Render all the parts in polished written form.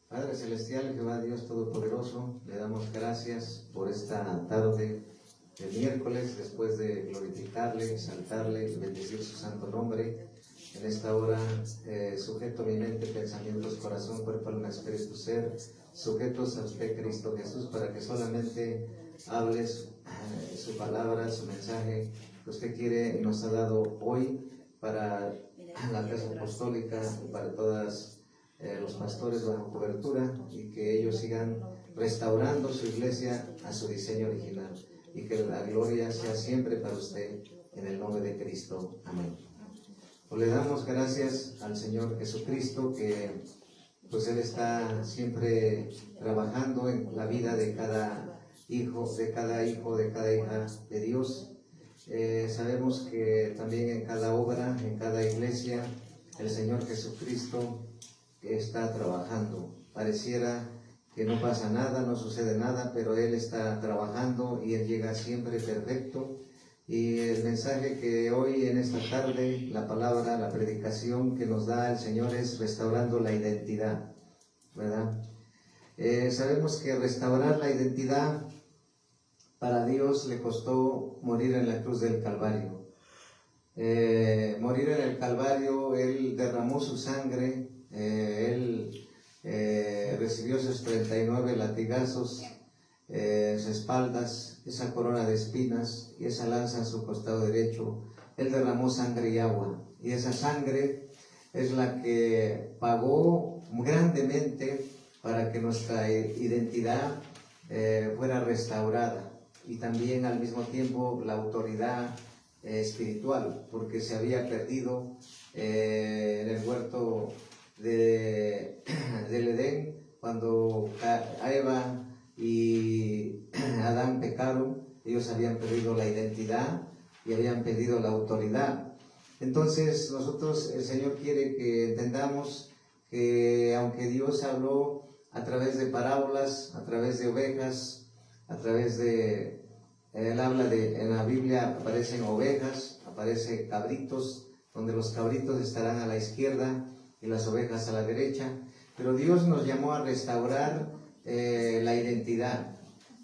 Padre Celestial, Jehová Dios Todopoderoso, le damos gracias por esta tarde de miércoles, después de glorificarle, exaltarle y bendecir su santo nombre. En esta hora sujeto mi mente, pensamientos, corazón, cuerpo, alma, espíritu, ser, sujetos a usted, Cristo Jesús, para que solamente hables su palabra, su mensaje que usted quiere y nos ha dado hoy para la casa apostólica y para todas los pastores bajo cobertura, y que ellos sigan restaurando su iglesia a su diseño original, y que la gloria sea siempre para usted, en el nombre de Cristo. Amén. Pues le damos gracias al Señor Jesucristo, que pues Él está siempre trabajando en la vida de cada hijo, de cada hija de Dios. Sabemos que también en cada obra, en cada iglesia, el Señor Jesucristo está trabajando. Pareciera que no pasa nada, no sucede nada, pero Él está trabajando y Él llega siempre perfecto. Y el mensaje que hoy en esta tarde, la palabra, la predicación que nos da el Señor es restaurando la identidad, ¿verdad? Sabemos que restaurar la identidad para Dios le costó morir en la cruz del Calvario. Morir en el Calvario, Él derramó su sangre, Él recibió sus 39 latigazos en sus espaldas, esa corona de espinas y esa lanza en su costado derecho. Él derramó sangre y agua, y esa sangre es la que pagó grandemente para que nuestra identidad fuera restaurada, y también al mismo tiempo la autoridad espiritual, porque se había perdido en el huerto del Edén, cuando Eva y Adán pecaron. Ellos habían perdido la identidad y habían perdido la autoridad. Entonces nosotros, el Señor quiere que entendamos que aunque Dios habló a través de parábolas, a través de ovejas, a través de, Él habla de, en la Biblia aparecen ovejas, aparecen cabritos, donde los cabritos estarán a la izquierda y las ovejas a la derecha, pero Dios nos llamó a restaurar la identidad.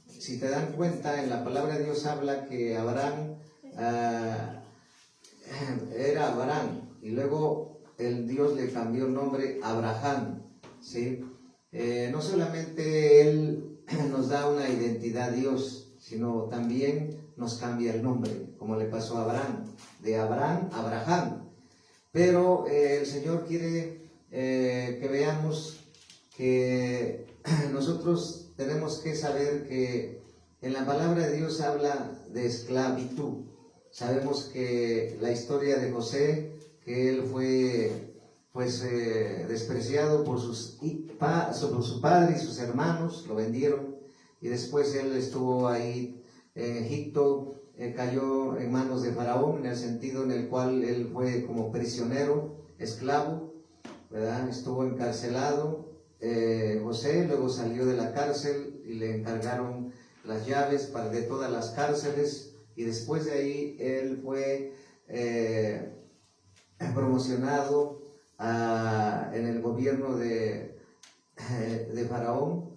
Si te dan cuenta, en la palabra de Dios habla que Abraham era Abraham, y luego Dios le cambió el nombre a Abraham, ¿sí? No solamente Él nos da una identidad Dios, sino también nos cambia el nombre, como le pasó a Abraham, de Abraham a Abraham. Pero el Señor quiere que veamos que nosotros tenemos que saber que en la palabra de Dios habla de esclavitud. Sabemos que la historia de José, que él fue despreciado por su padre y sus hermanos, lo vendieron, y después él estuvo ahí en Egipto. Cayó en manos de Faraón, en el sentido en el cual él fue como prisionero, esclavo, ¿verdad? Estuvo encarcelado José, luego salió de la cárcel y le encargaron las llaves de todas las cárceles, y después de ahí él fue promocionado en el gobierno de Faraón,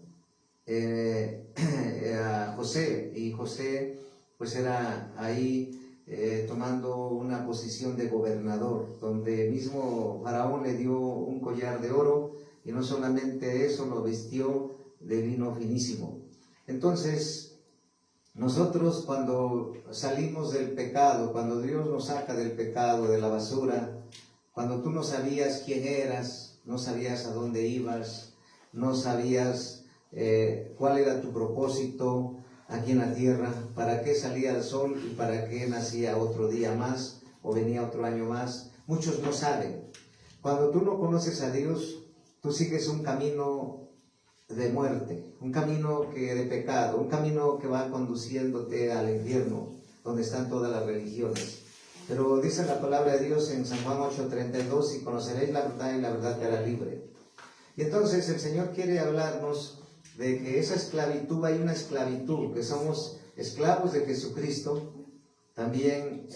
a José, y José pues era ahí tomando una posición de gobernador, donde mismo Faraón le dio un collar de oro, y no solamente eso, lo vistió de lino finísimo. Entonces, nosotros cuando salimos del pecado, cuando Dios nos saca del pecado, de la basura, cuando tú no sabías quién eras, no sabías a dónde ibas, no sabías cuál era tu propósito aquí en la tierra, para qué salía el sol y para qué nacía otro día más o venía otro año más. Muchos no saben. Cuando tú no conoces a Dios, tú sigues un camino de muerte, un camino de pecado, un camino que va conduciéndote al infierno, donde están todas las religiones. Pero dice la palabra de Dios en San Juan 8:32, y conoceréis la verdad y la verdad te hará libre. Y entonces el Señor quiere hablarnos de que esa esclavitud, hay una esclavitud, que somos esclavos de Jesucristo. También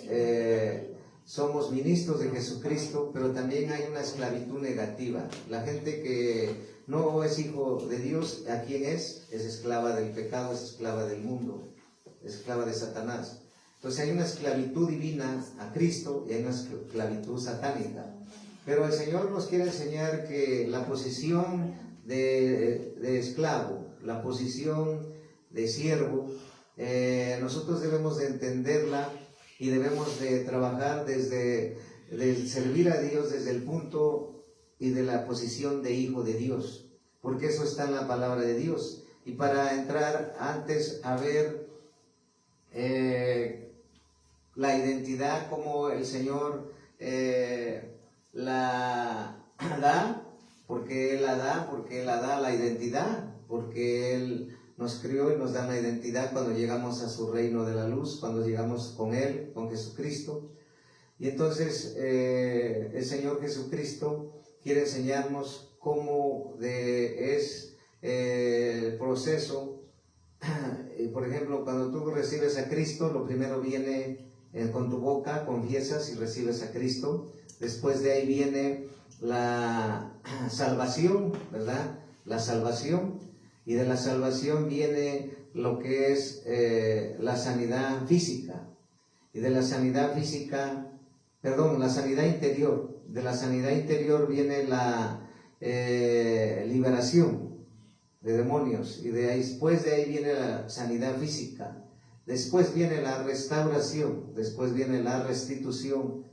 somos ministros de Jesucristo, pero también hay una esclavitud negativa. La gente que no es hijo de Dios, ¿a quién es? Es esclava del pecado, es esclava del mundo, es esclava de Satanás. Entonces hay una esclavitud divina a Cristo y hay una esclavitud satánica. Pero el Señor nos quiere enseñar que la posición de esclavo, la posición de siervo, nosotros debemos de entenderla y debemos de trabajar de servir a Dios desde el punto y de la posición de hijo de Dios, porque eso está en la palabra de Dios. Y para entrar antes a ver la identidad, como el Señor la da, porque Él la da la identidad, porque Él nos crió y nos da la identidad cuando llegamos a su reino de la luz, cuando llegamos con Él, con Jesucristo. Y entonces el Señor Jesucristo quiere enseñarnos cómo es el proceso. Por ejemplo, cuando tú recibes a Cristo, lo primero viene con tu boca, confiesas y recibes a Cristo. Después de ahí viene la salvación, ¿verdad? La salvación. Y de la salvación viene lo que es la sanidad física. Y de la sanidad física, la sanidad interior. De la sanidad interior viene la liberación de demonios. Y después de ahí viene la sanidad física. Después viene la restauración. Después viene la restitución.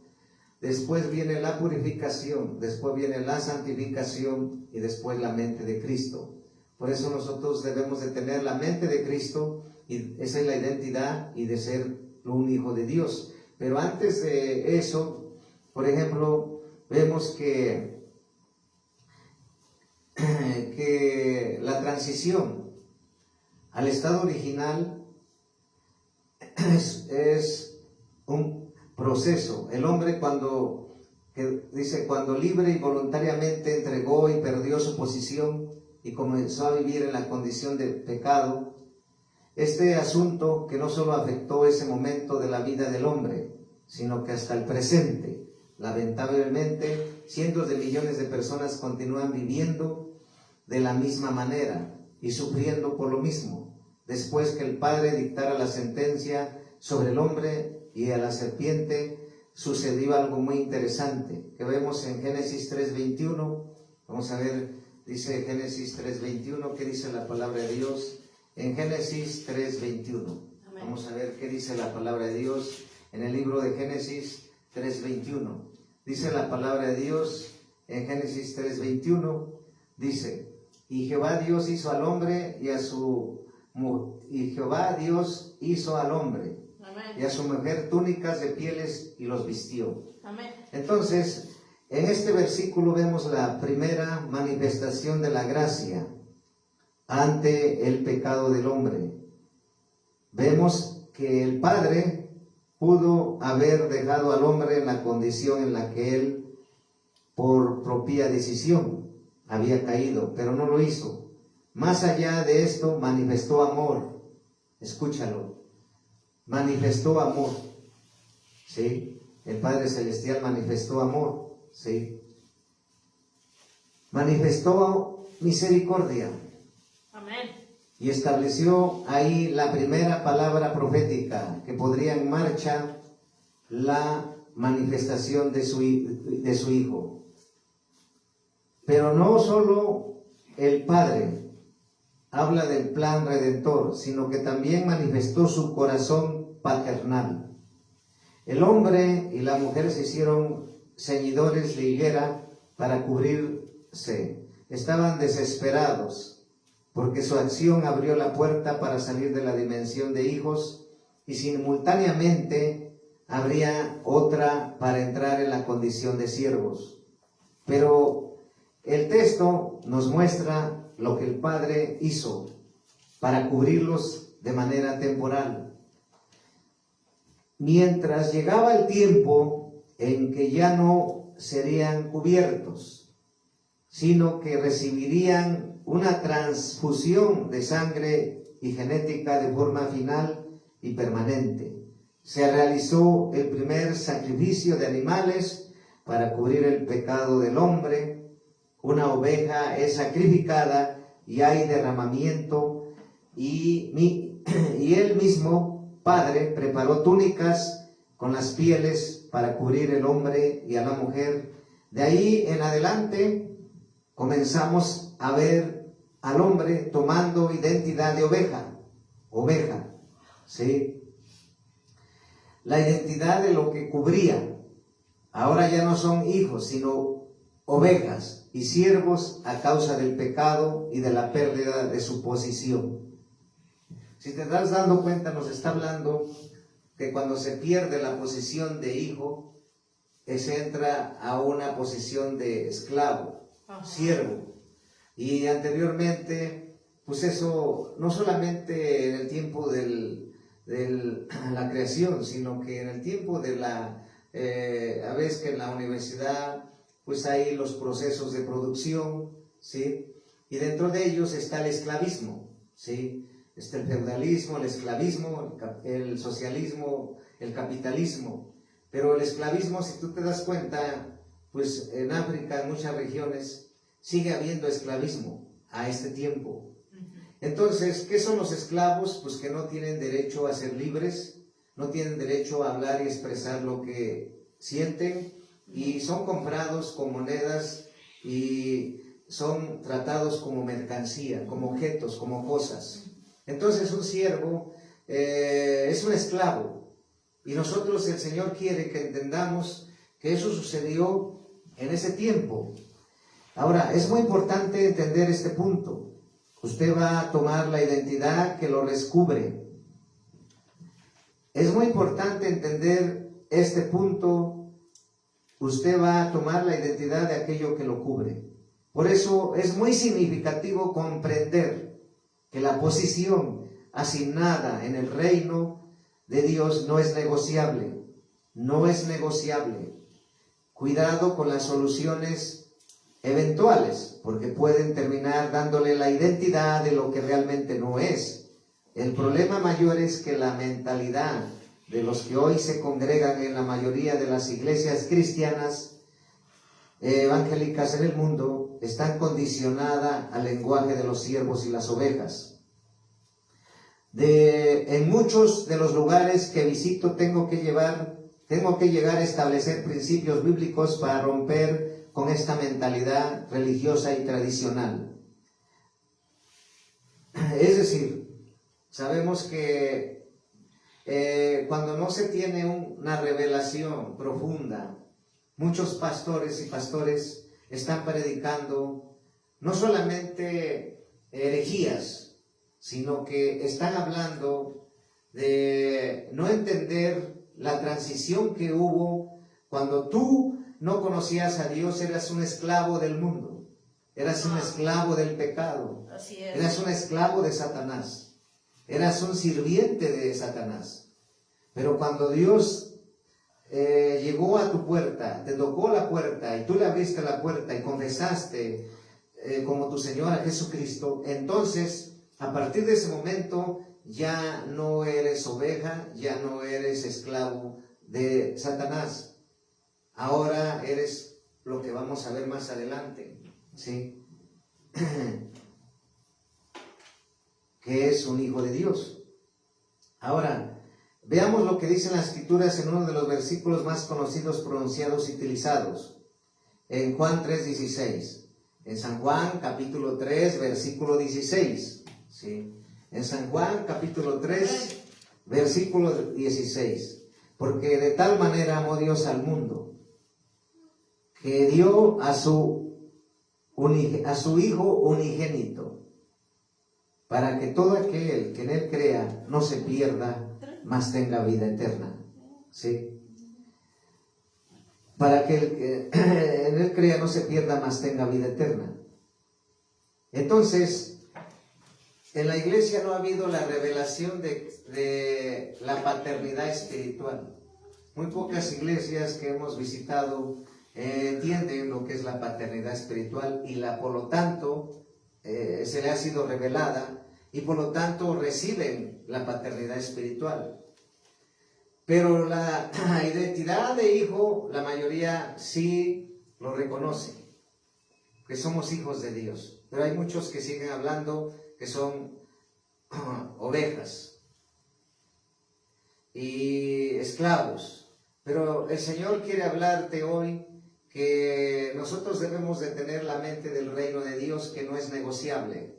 Después viene la purificación. Después viene la santificación. Y después la mente de Cristo. Por eso nosotros debemos de tener la mente de Cristo, y esa es la identidad, y de ser un hijo de Dios. Pero antes de eso, por ejemplo, vemos que la transición al estado original es un proceso. El hombre cuando libre y voluntariamente entregó y perdió su posición y comenzó a vivir en la condición de pecado, este asunto que no solo afectó ese momento de la vida del hombre, sino que hasta el presente, lamentablemente, cientos de millones de personas continúan viviendo de la misma manera y sufriendo por lo mismo, después que el Padre dictara la sentencia sobre el hombre y a la serpiente, sucedió algo muy interesante, que vemos en Génesis 3:21. Vamos a ver. Dice Génesis 3:21, ¿qué dice la palabra de Dios? En Génesis 3:21. Vamos a ver qué dice la palabra de Dios en el libro de Génesis 3:21. Dice la palabra de Dios en Génesis 3:21, dice: y Jehová Dios hizo al hombre y Jehová Dios hizo al hombre y a su mujer túnicas de pieles y los vistió. Amén. Entonces, en este versículo vemos la primera manifestación de la gracia ante el pecado del hombre. Vemos que el Padre pudo haber dejado al hombre en la condición en la que él, por propia decisión, había caído, pero no lo hizo. Más allá de esto, manifestó amor. Escúchalo. Manifestó amor. ¿Sí? El Padre Celestial manifestó amor. ¿Sí? Manifestó misericordia. Amén. Y estableció ahí la primera palabra profética que pondría en marcha la manifestación de su Hijo. Pero no solo el Padre habla del plan redentor, sino que también manifestó su corazón paternal. El hombre y la mujer se hicieron ceñidores de higuera para cubrirse. Estaban desesperados porque su acción abrió la puerta para salir de la dimensión de hijos, y simultáneamente habría otra para entrar en la condición de siervos. Pero el texto nos muestra lo que el Padre hizo para cubrirlos de manera temporal. Mientras llegaba el tiempo en que ya no serían cubiertos, sino que recibirían una transfusión de sangre y genética de forma final y permanente. se realizó el primer sacrificio de animales para cubrir el pecado del hombre. Una oveja es sacrificada y hay derramamiento, y él mismo, Padre, preparó túnicas con las pieles para cubrir el hombre y a la mujer. De ahí en adelante comenzamos a ver al hombre tomando identidad de oveja, ¿sí? La identidad de lo que cubría. Ahora ya no son hijos, sino ovejas y siervos a causa del pecado y de la pérdida de su posición. Si te estás dando cuenta, nos está hablando que cuando se pierde la posición de hijo, se entra a una posición de esclavo, siervo. Y anteriormente, pues eso, no solamente en el tiempo de la creación, sino que en el tiempo de a veces que en la universidad, pues hay los procesos de producción, ¿sí? Y dentro de ellos está el esclavismo, ¿sí? Está el feudalismo, el esclavismo, el socialismo, el capitalismo. Pero el esclavismo, si tú te das cuenta, pues en África, en muchas regiones, sigue habiendo esclavismo a este tiempo. Entonces, ¿qué son los esclavos? Pues que no tienen derecho a ser libres, no tienen derecho a hablar y expresar lo que sienten, y son comprados con monedas y son tratados como mercancía, como objetos, como cosas. Entonces, un siervo es un esclavo, y nosotros, el Señor quiere que entendamos que eso sucedió en ese tiempo. Ahora, es muy importante entender este punto. Usted va a tomar la identidad que lo descubre. Es muy importante entender este punto. Usted va a tomar la identidad de aquello que lo cubre. Por eso es muy significativo comprender que la posición asignada en el reino de Dios no es negociable. No es negociable. Cuidado con las soluciones eventuales, porque pueden terminar dándole la identidad de lo que realmente no es. El problema mayor es que la mentalidad de los que hoy se congregan en la mayoría de las iglesias cristianas evangélicas en el mundo están condicionada al lenguaje de los siervos y las ovejas. En muchos de los lugares que visito tengo que llegar a establecer principios bíblicos para romper con esta mentalidad religiosa y tradicional. Es decir, sabemos que cuando no se tiene una revelación profunda, muchos pastores y pastores están predicando no solamente herejías, sino que están hablando de no entender la transición que hubo cuando tú no conocías a Dios. Eras un esclavo del mundo, eras un esclavo del pecado, eras un esclavo de Satanás, eras un sirviente de Satanás. Pero cuando Dios llegó a tu puerta, te tocó la puerta y tú le abriste la puerta y confesaste como tu Señor a Jesucristo, entonces a partir de ese momento ya no eres oveja, ya no eres esclavo de Satanás. Ahora eres lo que vamos a ver más adelante, ¿sí? Que es un hijo de Dios. Ahora, veamos lo que dicen las Escrituras en uno de los versículos más conocidos, pronunciados y utilizados. En Juan 3:16. En San Juan, capítulo 3, versículo 16. ¿Sí? En San Juan, capítulo 3, versículo 16. Porque de tal manera amó Dios al mundo, que dio a su Hijo unigénito, para que todo aquel que en Él crea no se pierda, mas tenga vida eterna. ¿Sí? Para que el que en Él crea no se pierda, mas tenga vida eterna. Entonces, en la iglesia no ha habido la revelación de la paternidad espiritual. Muy pocas iglesias que hemos visitado entienden lo que es la paternidad espiritual, y por lo tanto se le ha sido revelada, y por lo tanto reciben la paternidad espiritual. Pero la identidad de hijo, la mayoría sí lo reconoce, que somos hijos de Dios. Pero hay muchos que siguen hablando que son ovejas y esclavos. Pero el Señor quiere hablarte hoy que nosotros debemos de tener la mente del reino de Dios, que no es negociable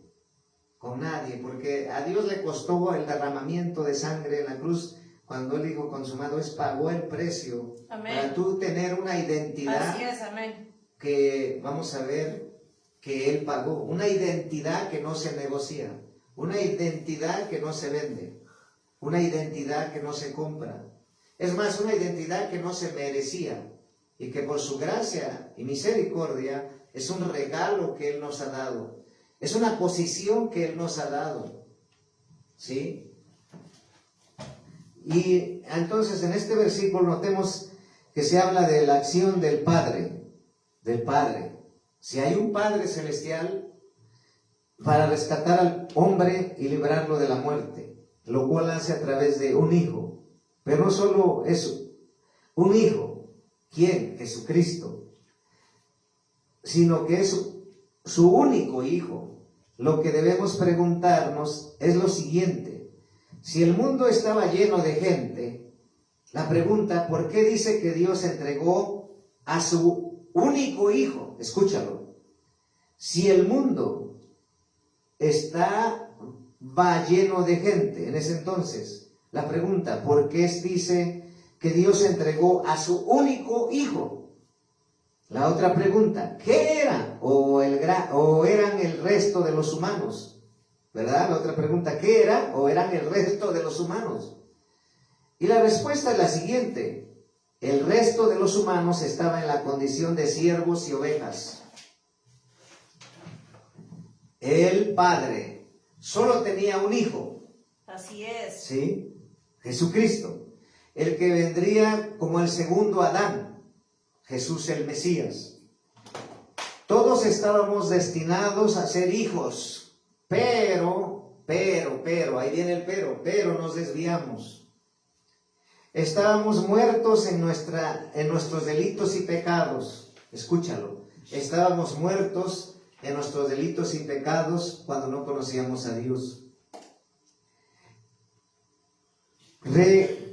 con nadie, porque a Dios le costó el derramamiento de sangre en la cruz. Cuando Él dijo consumado es, pagó el precio. Amén. Para tú tener una identidad. Así es, amén. Que vamos a ver que Él pagó, una identidad que no se negocia, una identidad que no se vende, una identidad que no se compra. Es más, una identidad que no se merecía y que por su gracia y misericordia es un regalo que Él nos ha dado. Es una posición que Él nos ha dado. ¿Sí? Y entonces en este versículo notemos que se habla de la acción del Padre. Del Padre. Si hay un Padre celestial para rescatar al hombre y librarlo de la muerte, lo cual hace a través de un Hijo. Pero no solo eso, un Hijo. ¿Quién? Jesucristo. Sino que es su único Hijo. Lo que debemos preguntarnos es lo siguiente: si el mundo estaba lleno de gente, la pregunta, ¿por qué dice que Dios entregó a su único Hijo? Escúchalo. Si el mundo va lleno de gente en ese entonces, la pregunta, ¿por qué dice que Dios entregó a su único Hijo? La otra pregunta, ¿qué era? ¿O eran el resto de los humanos? ¿Verdad? La otra pregunta, ¿qué era? ¿O eran el resto de los humanos? Y la respuesta es la siguiente: el resto de los humanos estaba en la condición de siervos y ovejas. El Padre solo tenía un Hijo. Así es. ¿Sí? Jesucristo, el que vendría como el segundo Adán. Jesús el Mesías. Todos estábamos destinados a ser hijos, pero, ahí viene el pero nos desviamos. Estábamos muertos en nuestros delitos y pecados. Escúchalo. Estábamos muertos en nuestros delitos y pecados cuando no conocíamos a Dios.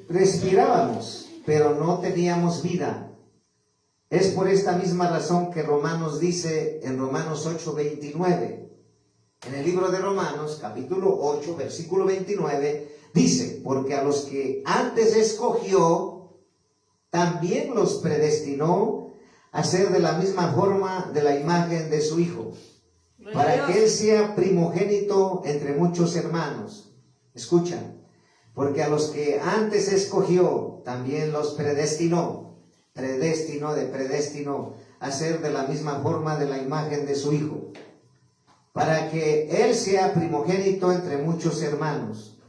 Respirábamos, pero no teníamos vida. Es por esta misma razón que Romanos dice en Romanos 8:29, en el libro de Romanos, capítulo 8, versículo 29, dice, porque a los que antes escogió, también los predestinó a ser de la misma forma de la imagen de su Hijo, para que Él sea primogénito entre muchos hermanos. Escucha, porque a los que antes escogió, también los predestinó a ser de la misma forma de la imagen de su Hijo, para que Él sea primogénito entre muchos hermanos.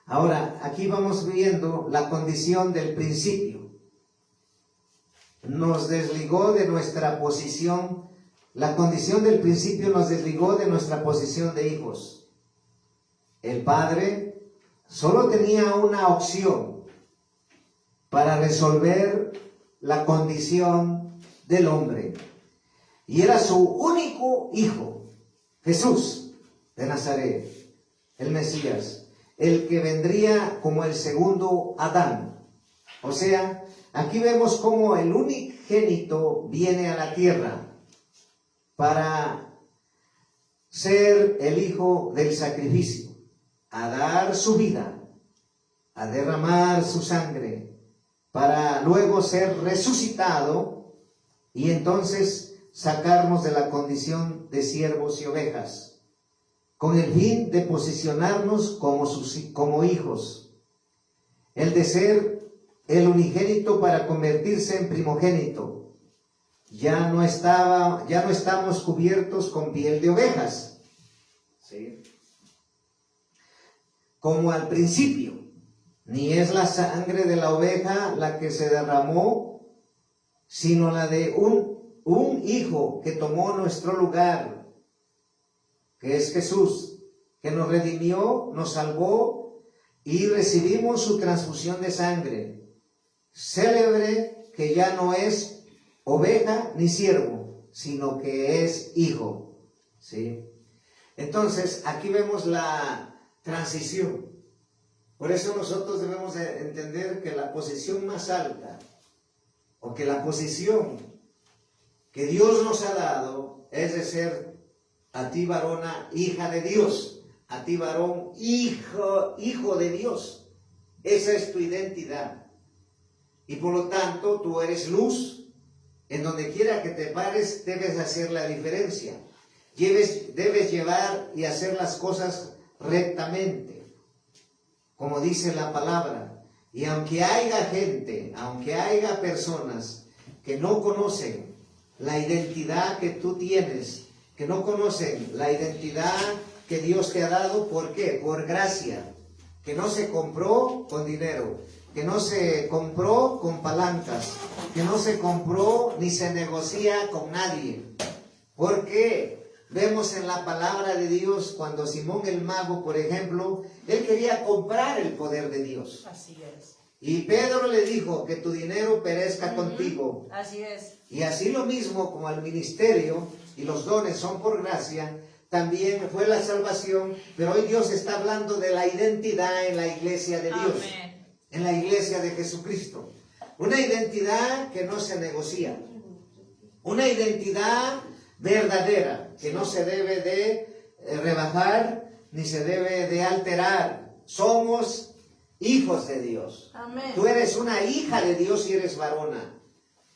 Ahora, aquí vamos viendo la condición del principio. Nos desligó de nuestra posición, la condición del principio nos desligó de nuestra posición de hijos. El Padre solo tenía una opción para resolver la condición del hombre, y era su único Hijo, Jesús de Nazaret, el Mesías, el que vendría como el segundo Adán. O sea, aquí vemos cómo el unigénito viene a la tierra para ser el Hijo del sacrificio, a dar su vida, a derramar su sangre, para luego ser resucitado y entonces sacarnos de la condición de siervos y ovejas, con el fin de posicionarnos como hijos. El de ser el unigénito para convertirse en primogénito. Ya no estamos cubiertos con piel de ovejas, ¿sí?, como al principio. Ni es la sangre de la oveja la que se derramó, sino la de un Hijo que tomó nuestro lugar, que es Jesús, que nos redimió, nos salvó y recibimos su transfusión de sangre. Célebre que ya no es oveja ni siervo, sino que es hijo. ¿Sí? Entonces, aquí vemos la transición. Por eso nosotros debemos de entender que la posición más alta, o que la posición que Dios nos ha dado, es de ser a ti varona, hija de Dios, a ti varón, hijo de Dios. Esa es tu identidad. Y por lo tanto, tú eres luz. En donde quiera que te pares, debes hacer la diferencia. Debes llevar y hacer las cosas rectamente, como dice la palabra. Y aunque haya gente, aunque haya personas que no conocen la identidad que tú tienes, que no conocen la identidad que Dios te ha dado, ¿por qué? Por gracia, que no se compró con dinero, que no se compró con palancas, que no se compró ni se negocia con nadie. Porque vemos en la palabra de Dios cuando Simón el mago, por ejemplo, él quería comprar el poder de Dios. Así es. Y Pedro le dijo que tu dinero perezca contigo. Así es. Y así lo mismo como el ministerio y los dones son por gracia, también fue la salvación, pero hoy Dios está hablando de la identidad en la iglesia de Dios. Amén. En la iglesia de Jesucristo. Una identidad que no se negocia. Una identidad verdadera que no se debe de rebajar ni se debe de alterar. Somos hijos de Dios. Amén. Tú eres una hija de Dios si eres varona.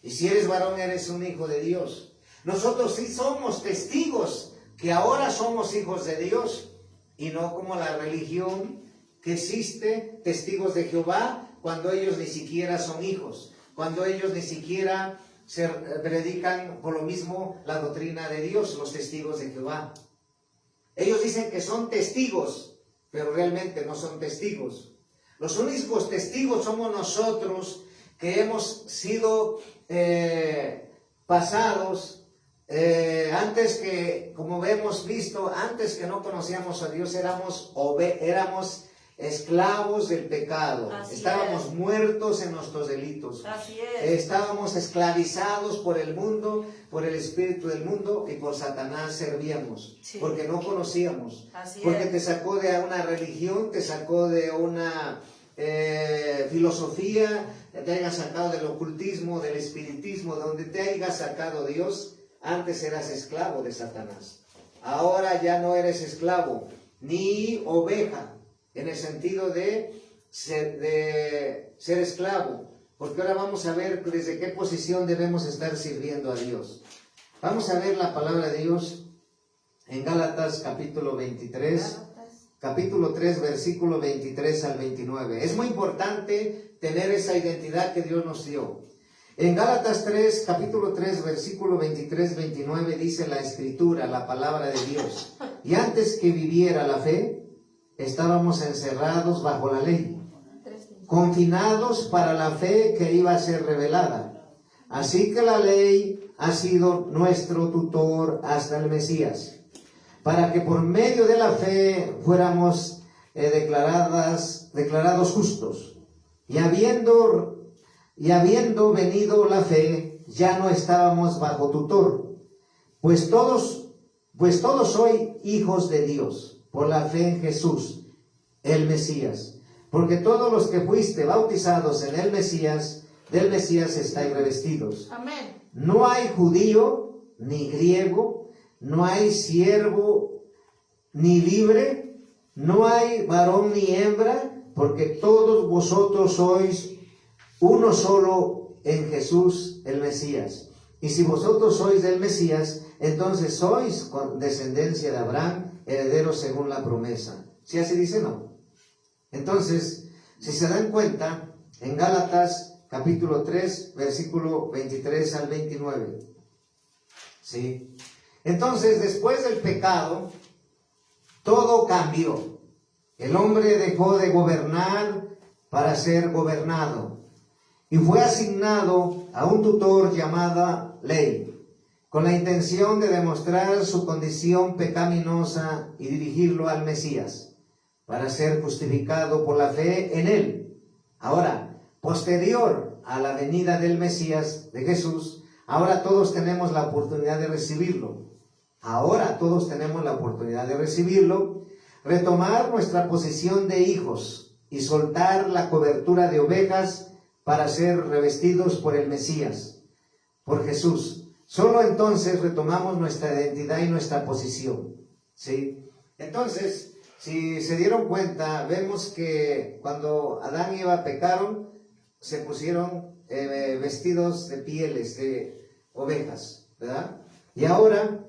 Y si eres varón eres un hijo de Dios. Nosotros sí somos testigos que ahora somos hijos de Dios. Y no como la religión que existe, testigos de Jehová, cuando ellos ni siquiera son hijos, cuando ellos ni siquiera se predican por lo mismo la doctrina de Dios, los testigos de Jehová. Ellos dicen que son testigos, pero realmente no son testigos. Los únicos testigos somos nosotros que hemos sido pasados antes que, como hemos visto, antes que no conocíamos a Dios, éramos esclavos del pecado. Así Estábamos es. muertos en nuestros delitos. Así es. Estábamos esclavizados por el mundo, por el espíritu del mundo, y por Satanás servíamos. Sí. Porque no conocíamos. Así Porque es. te sacó de una religión, te sacó de una filosofía, te haya sacado del ocultismo, del espiritismo, donde te haya sacado Dios. Antes eras esclavo de Satanás. Ahora ya no eres esclavo, ni oveja, en el sentido de ser esclavo. Porque ahora vamos a ver desde qué posición debemos estar sirviendo a Dios. Vamos a ver la palabra de Dios en Gálatas capítulo 23, capítulo 3, versículo 23 al 29. Es muy importante tener esa identidad que Dios nos dio. En Gálatas 3, capítulo 3, versículo 23-29 dice la Escritura, la palabra de Dios. Y antes que viviera la fe, estábamos encerrados bajo la ley, confinados para la fe que iba a ser revelada. Así que la ley ha sido nuestro tutor hasta el Mesías, para que por medio de la fe fuéramos declarados justos. Y habiendo venido la fe, ya no estábamos bajo tutor, pues todos sois hijos de Dios, por la fe en Jesús, el Mesías. Porque todos los que fuiste bautizados en el Mesías, del Mesías estáis revestidos. Amén. No hay judío ni griego, no hay siervo ni libre, no hay varón ni hembra, porque todos vosotros sois uno solo en Jesús el Mesías. Y si vosotros sois del Mesías, entonces sois con descendencia de Abraham, herederos según la promesa. ¿Sí así dice? No. Entonces, si se dan cuenta, en Gálatas capítulo 3, versículo 23 al 29. ¿Sí? Entonces, después del pecado, todo cambió. El hombre dejó de gobernar para ser gobernado. Y fue asignado a un tutor llamada ley, con la intención de demostrar su condición pecaminosa y dirigirlo al Mesías, para ser justificado por la fe en Él. Ahora, posterior a la venida del Mesías, de Jesús, ahora todos tenemos la oportunidad de recibirlo. Ahora todos tenemos la oportunidad de recibirlo, retomar nuestra posición de hijos y soltar la cobertura de ovejas para ser revestidos por el Mesías, por Jesús. Solo entonces retomamos nuestra identidad y nuestra posición, ¿sí? Entonces, si se dieron cuenta, vemos que cuando Adán y Eva pecaron, se pusieron vestidos de pieles de ovejas, ¿verdad? Y ahora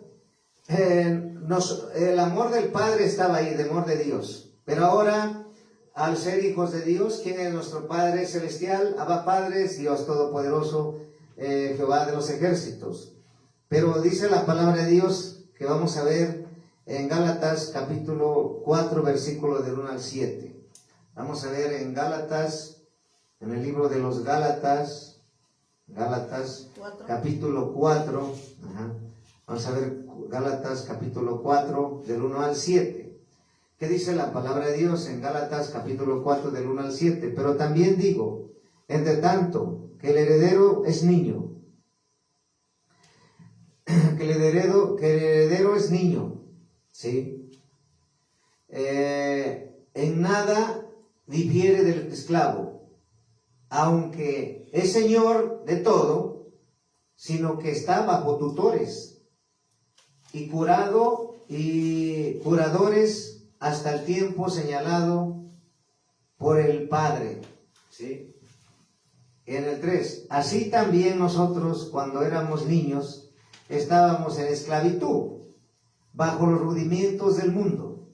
el amor del Padre estaba ahí, el amor de Dios. Pero ahora, al ser hijos de Dios, ¿quién es nuestro Padre Celestial? Abba Padre, Dios Todopoderoso, Jehová de los ejércitos. Pero dice la palabra de Dios que vamos a ver en Gálatas capítulo 4, versículo del 1 al 7. Vamos a ver en Gálatas, en el libro de los Gálatas, capítulo 4. Vamos a ver Gálatas capítulo 4, del 1 al 7. ¿Qué dice la palabra de Dios en Gálatas capítulo 4, del 1 al 7? Pero también digo, entre tanto, que el heredero es niño, que el heredero es niño, ¿sí? En nada difiere del esclavo, aunque es señor de todo, sino que está bajo tutores y curadores hasta el tiempo señalado por el Padre, ¿sí? En el 3, así también nosotros cuando éramos niños estábamos en esclavitud, bajo los rudimentos del mundo.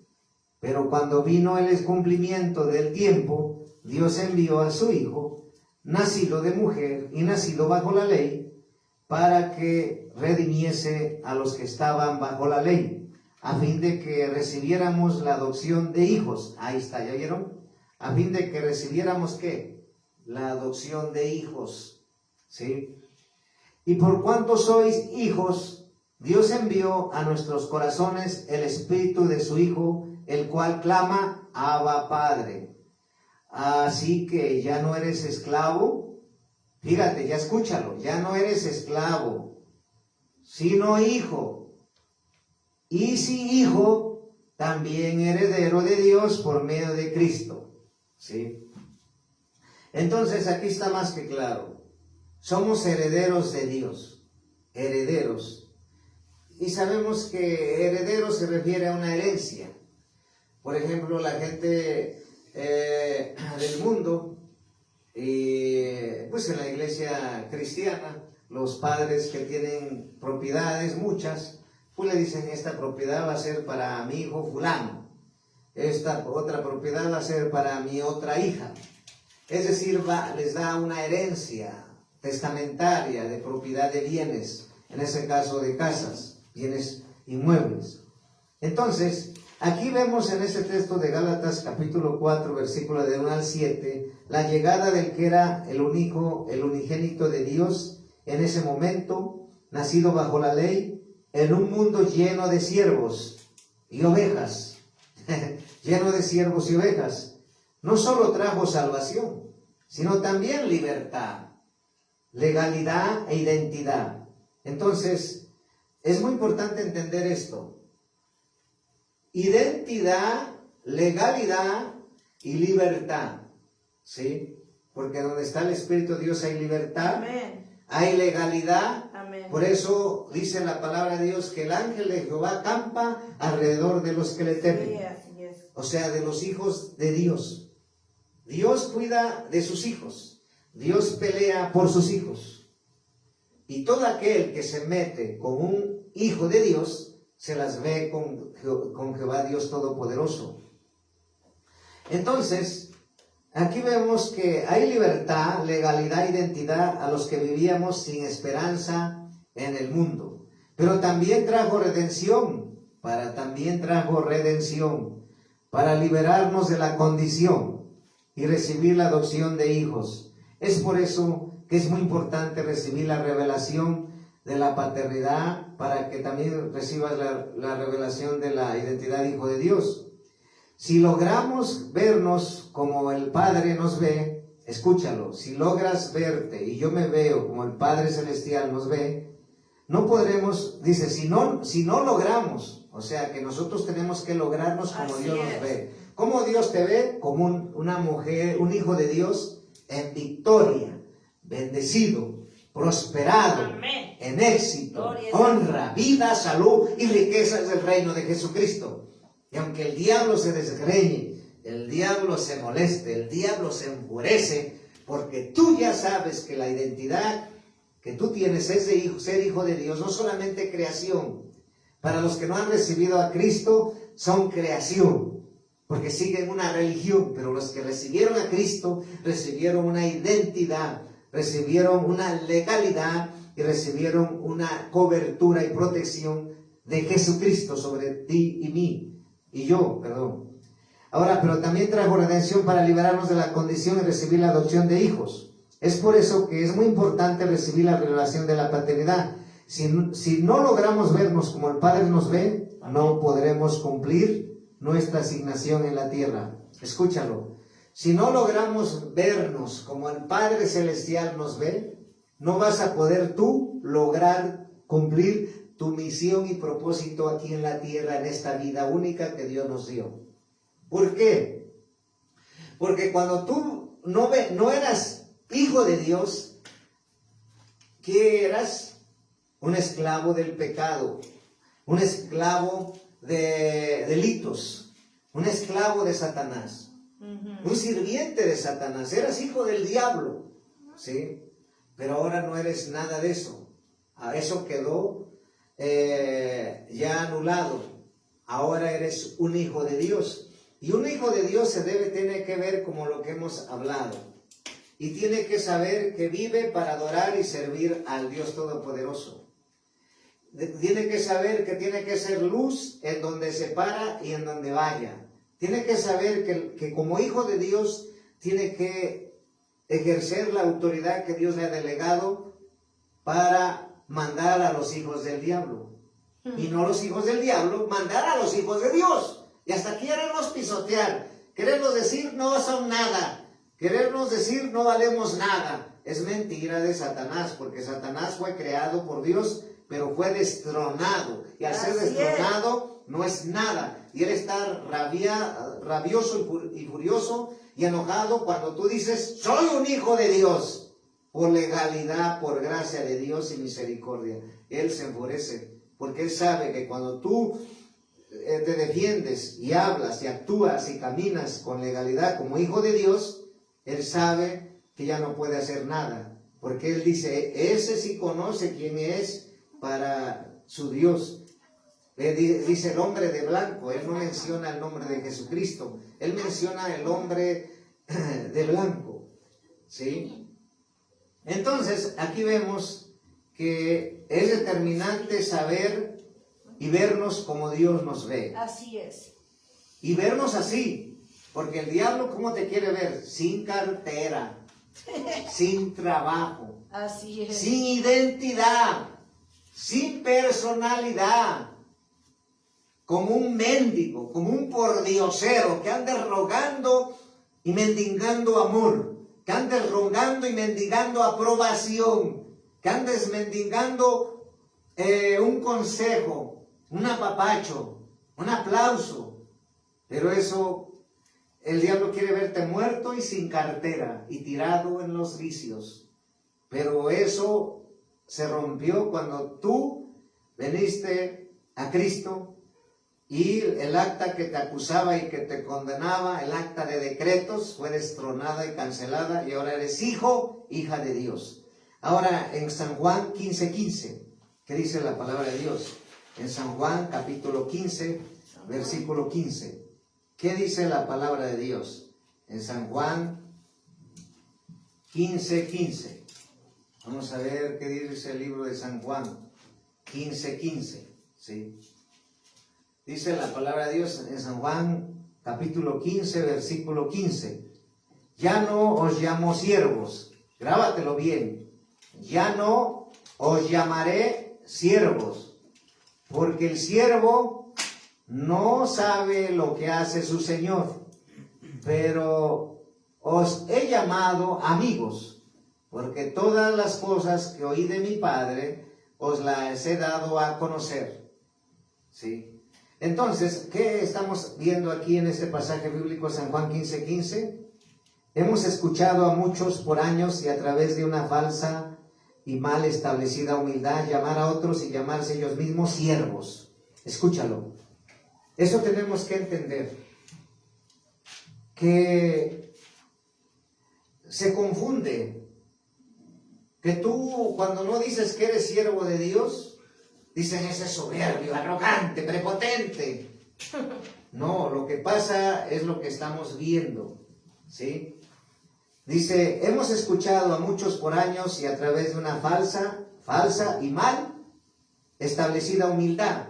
Pero cuando vino el cumplimiento del tiempo, Dios envió a su Hijo, nacido de mujer y nacido bajo la ley, para que redimiese a los que estaban bajo la ley, a fin de que recibiéramos la adopción de hijos. Ahí está, ¿ya vieron? A fin de que recibiéramos, ¿qué? La adopción de hijos, ¿sí? Y por cuanto sois hijos, Dios envió a nuestros corazones el Espíritu de su Hijo, el cual clama, Abba Padre. Así que ya no eres esclavo. Fíjate, ya escúchalo, ya no eres esclavo, sino hijo. Y si hijo, también heredero de Dios por medio de Cristo, ¿sí? Entonces aquí está más que claro. Somos herederos de Dios, herederos. Y sabemos que heredero se refiere a una herencia. Por ejemplo, la gente del mundo, y pues en la iglesia cristiana, los padres que tienen propiedades, muchas, pues le dicen, esta propiedad va a ser para mi hijo fulano, esta otra propiedad va a ser para mi otra hija. Es decir, les da una herencia testamentaria de propiedad de bienes, en ese caso de casas, bienes inmuebles. Entonces, aquí vemos en este texto de Gálatas capítulo 4, versículo del 1 al 7, la llegada del que era el unigénito de Dios en ese momento, nacido bajo la ley, en un mundo lleno de siervos y ovejas, lleno de siervos y ovejas. No solo trajo salvación, sino también libertad, legalidad e identidad. Entonces, es muy importante entender esto. Identidad, legalidad y libertad, ¿sí? Porque donde está el Espíritu de Dios hay libertad. Amén. Hay legalidad. Amén. Por eso dice la palabra de Dios que el ángel de Jehová campa alrededor de los que le temen. Yes. O sea, de los hijos de Dios. Dios cuida de sus hijos. Dios pelea por sus hijos. Y todo aquel que se mete con un hijo de Dios, se las ve con Jehová Dios Todopoderoso. Entonces, aquí vemos que hay libertad, legalidad, identidad a los que vivíamos sin esperanza en el mundo. Pero también trajo redención, para liberarnos de la condición y recibir la adopción de hijos. Es por eso que es muy importante recibir la revelación de la paternidad, para que también recibas la revelación de la identidad de hijo de Dios. Si logramos vernos como el Padre nos ve, escúchalo, si logras verte y yo me veo como el Padre Celestial nos ve, no podremos, dice, si no logramos, o sea que nosotros tenemos que lograrnos como Así Dios es. nos ve. ¿Cómo Dios te ve? Como una mujer, un hijo de Dios en victoria, bendecido, prosperado, Amén. en éxito, Gloria a honra, vida, salud y riquezas del reino de Jesucristo. Y aunque el diablo se desgreñe, el diablo se moleste, el diablo se enfurece, porque tú ya sabes que la identidad que tú tienes es de ser hijo de Dios, no solamente creación. Para los que no han recibido a Cristo, son creación, porque siguen una religión, pero los que recibieron a Cristo, recibieron una identidad, recibieron una legalidad y recibieron una cobertura y protección de Jesucristo sobre ti y mí, y yo, perdón. Ahora, pero también trajo redención para liberarnos de la condición y recibir la adopción de hijos. Es por eso que es muy importante recibir la revelación de la paternidad. Si no logramos vernos como el Padre nos ve, no podremos cumplir nuestra asignación en la tierra. Escúchalo. Si no logramos vernos como el Padre Celestial nos ve, no vas a poder tú lograr cumplir tu misión y propósito aquí en la tierra, en esta vida única que Dios nos dio. ¿Por qué? Porque cuando tú no eras hijo de Dios, ¿qué eras? Un esclavo del pecado, un esclavo de delitos, un esclavo de Satanás, un sirviente de Satanás, eras hijo del diablo, ¿sí? Pero ahora no eres nada de eso, a eso quedó ya anulado, ahora eres un hijo de Dios, y un hijo de Dios tiene que ver como lo que hemos hablado, y tiene que saber que vive para adorar y servir al Dios Todopoderoso. Tiene que saber que tiene que ser luz en donde se para y en donde vaya. Tiene que saber que como hijo de Dios tiene que ejercer la autoridad que Dios le ha delegado para mandar a los hijos del diablo. Y no los hijos del diablo, mandar a los hijos de Dios. Y hasta querernos pisotear, querernos decir no son nada, querernos decir no valemos nada. Es mentira de Satanás, porque Satanás fue creado por Dios, pero fue destronado, y al ser destronado no es nada, y él está rabioso y furioso y enojado cuando tú dices soy un hijo de Dios, por legalidad, por gracia de Dios y misericordia. Él se enfurece, porque él sabe que cuando tú te defiendes y hablas y actúas y caminas con legalidad como hijo de Dios, él sabe que ya no puede hacer nada, porque él dice, ese sí conoce quién es para su Dios. Dice el hombre de blanco, él no menciona el nombre de Jesucristo, él menciona el hombre de blanco, ¿sí? Entonces, aquí vemos que es determinante saber y vernos como Dios nos ve. Así es. Y vernos así, porque el diablo, ¿cómo te quiere ver? Sin cartera, sin trabajo, Así es. sin identidad, sin personalidad, como un mendigo, como un pordiosero que anda rogando y mendigando amor, que andes rogando y mendigando aprobación, que andes mendigando un consejo, un apapacho, un aplauso. Pero eso, el diablo quiere verte muerto y sin cartera y tirado en los vicios. Pero eso se rompió cuando tú veniste a Cristo y el acta que te acusaba y que te condenaba, el acta de decretos, fue destronada y cancelada, y ahora eres hijo, hija de Dios. Ahora en San Juan 15:15, ¿qué dice la palabra de Dios? En San Juan capítulo 15, versículo 15. ¿Qué dice la palabra de Dios? En San Juan 15:15. Vamos a ver qué dice el libro de San Juan 15:15. ¿Sí? Dice la palabra de Dios en San Juan capítulo 15, versículo 15. Ya no os llamo siervos, grábatelo bien. Ya no os llamaré siervos, porque el siervo no sabe lo que hace su Señor, pero os he llamado amigos, porque todas las cosas que oí de mi Padre os las he dado a conocer. ¿Sí? Entonces, ¿qué estamos viendo aquí en este pasaje bíblico, San Juan 15:15? Hemos escuchado a muchos por años y a través de una falsa y mal establecida humildad llamar a otros y llamarse ellos mismos siervos. Escúchalo. Eso tenemos que entender. Que se confunde. Que tú cuando no dices que eres siervo de Dios, dicen ese soberbio, arrogante, prepotente. No, lo que pasa es lo que estamos viendo. ¿Sí? Dice, hemos escuchado a muchos por años y a través de una falsa y mal establecida humildad,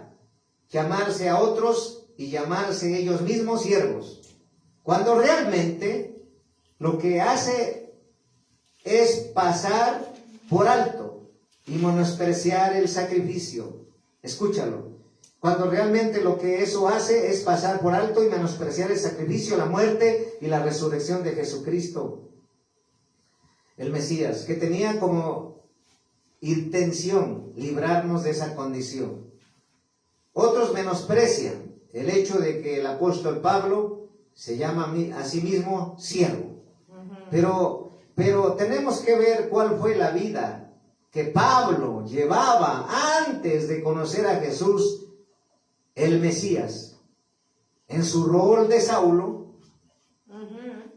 llamarse a otros y llamarse ellos mismos siervos, cuando realmente lo que hace es pasar por alto y menospreciar el sacrificio. Escúchalo. Cuando realmente lo que eso hace es pasar por alto y menospreciar el sacrificio, la muerte y la resurrección de Jesucristo, el Mesías, que tenía como intención librarnos de esa condición. Otros menosprecian el hecho de que el apóstol Pablo se llama a sí mismo siervo. Pero tenemos que ver cuál fue la vida que Pablo llevaba antes de conocer a Jesús, el Mesías. En su rol de Saulo,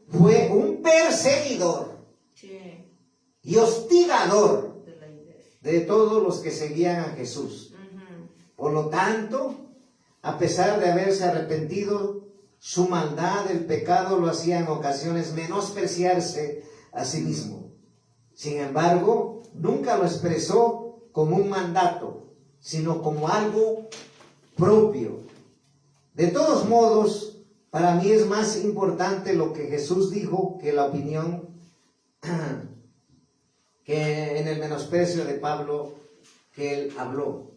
fue un perseguidor y hostigador de todos los que seguían a Jesús. Por lo tanto, a pesar de haberse arrepentido, su maldad, el pecado, lo hacía en ocasiones menospreciarse a sí mismo. Sin embargo, nunca lo expresó como un mandato, sino como algo propio. De todos modos, para mí es más importante lo que Jesús dijo que la opinión que en el menosprecio de Pablo que él habló.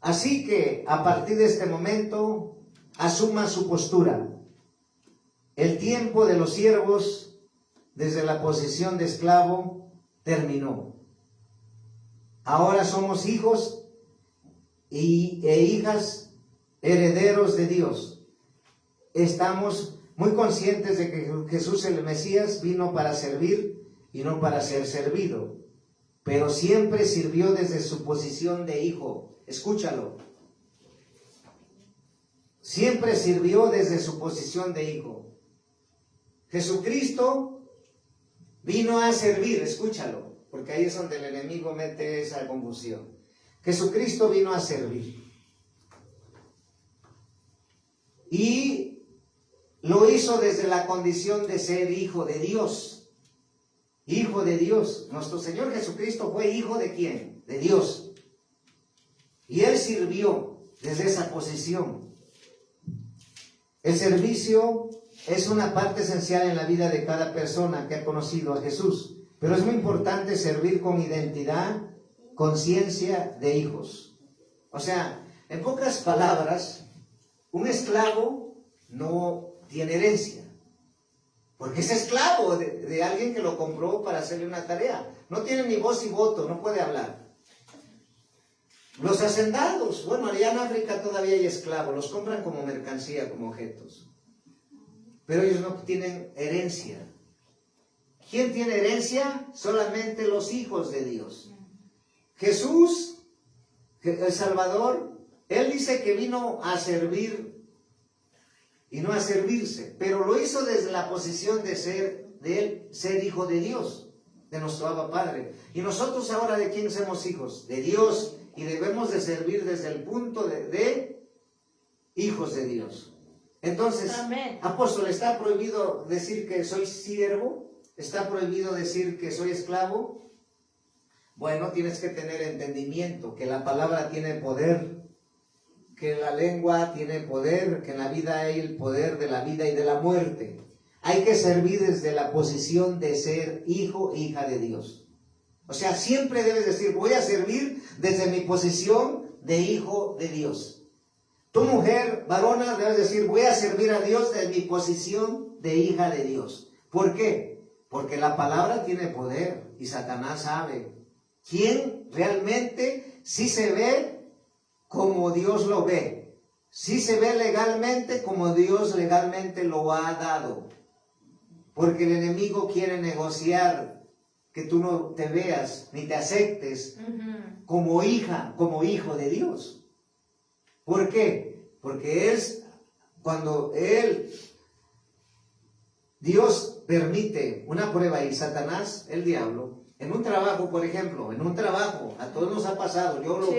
Así que a partir de este momento asuma su postura. El tiempo de los siervos desde la posición de esclavo terminó. Ahora somos hijos e hijas herederos de Dios. Estamos muy conscientes de que Jesús el Mesías vino para servir y no para ser servido, pero siempre sirvió desde su posición de hijo. Escúchalo. Siempre sirvió desde su posición de hijo. Jesucristo vino a servir, escúchalo, porque ahí es donde el enemigo mete esa confusión. Jesucristo vino a servir. Y lo hizo desde la condición de ser hijo de Dios. Hijo de Dios. Nuestro Señor Jesucristo fue hijo de ¿quién? De Dios. Y Él sirvió desde esa posición. El servicio es una parte esencial en la vida de cada persona que ha conocido a Jesús. Pero es muy importante servir con identidad, conciencia de hijos. O sea, en pocas palabras, un esclavo no tiene herencia. Porque es esclavo de alguien que lo compró para hacerle una tarea. No tiene ni voz y voto, no puede hablar. Los hacendados, bueno, allá en África todavía hay esclavos, los compran como mercancía, como objetos. Pero ellos no tienen herencia. ¿Quién tiene herencia? Solamente los hijos de Dios. Jesús, el Salvador, Él dice que vino a servir y no a servirse, pero lo hizo desde la posición de él ser hijo de Dios, de nuestro Abba Padre. Y nosotros ahora, ¿de quién somos hijos? De Dios, y debemos de servir desde el punto de hijos de Dios. Entonces, amén. Apóstol, ¿está prohibido decir que soy siervo? ¿Está prohibido decir que soy esclavo? Bueno, tienes que tener entendimiento, que la palabra tiene poder, que la lengua tiene poder, que en la vida hay el poder de la vida y de la muerte. Hay que servir desde la posición de ser hijo e hija de Dios. O sea, siempre debes decir, voy a servir desde mi posición de hijo de Dios. Tu mujer varona, debes decir, voy a servir a Dios desde mi posición de hija de Dios. ¿Por qué? Porque la palabra tiene poder y Satanás sabe quién realmente sí se ve como Dios lo ve. Sí se ve legalmente como Dios legalmente lo ha dado. Porque el enemigo quiere negociar que tú no te veas ni te aceptes como hija, como hijo de Dios. ¿Por qué? Porque cuando Dios permite una prueba y Satanás, el diablo, en un trabajo, por ejemplo, en un trabajo, a todos nos ha pasado, yo lo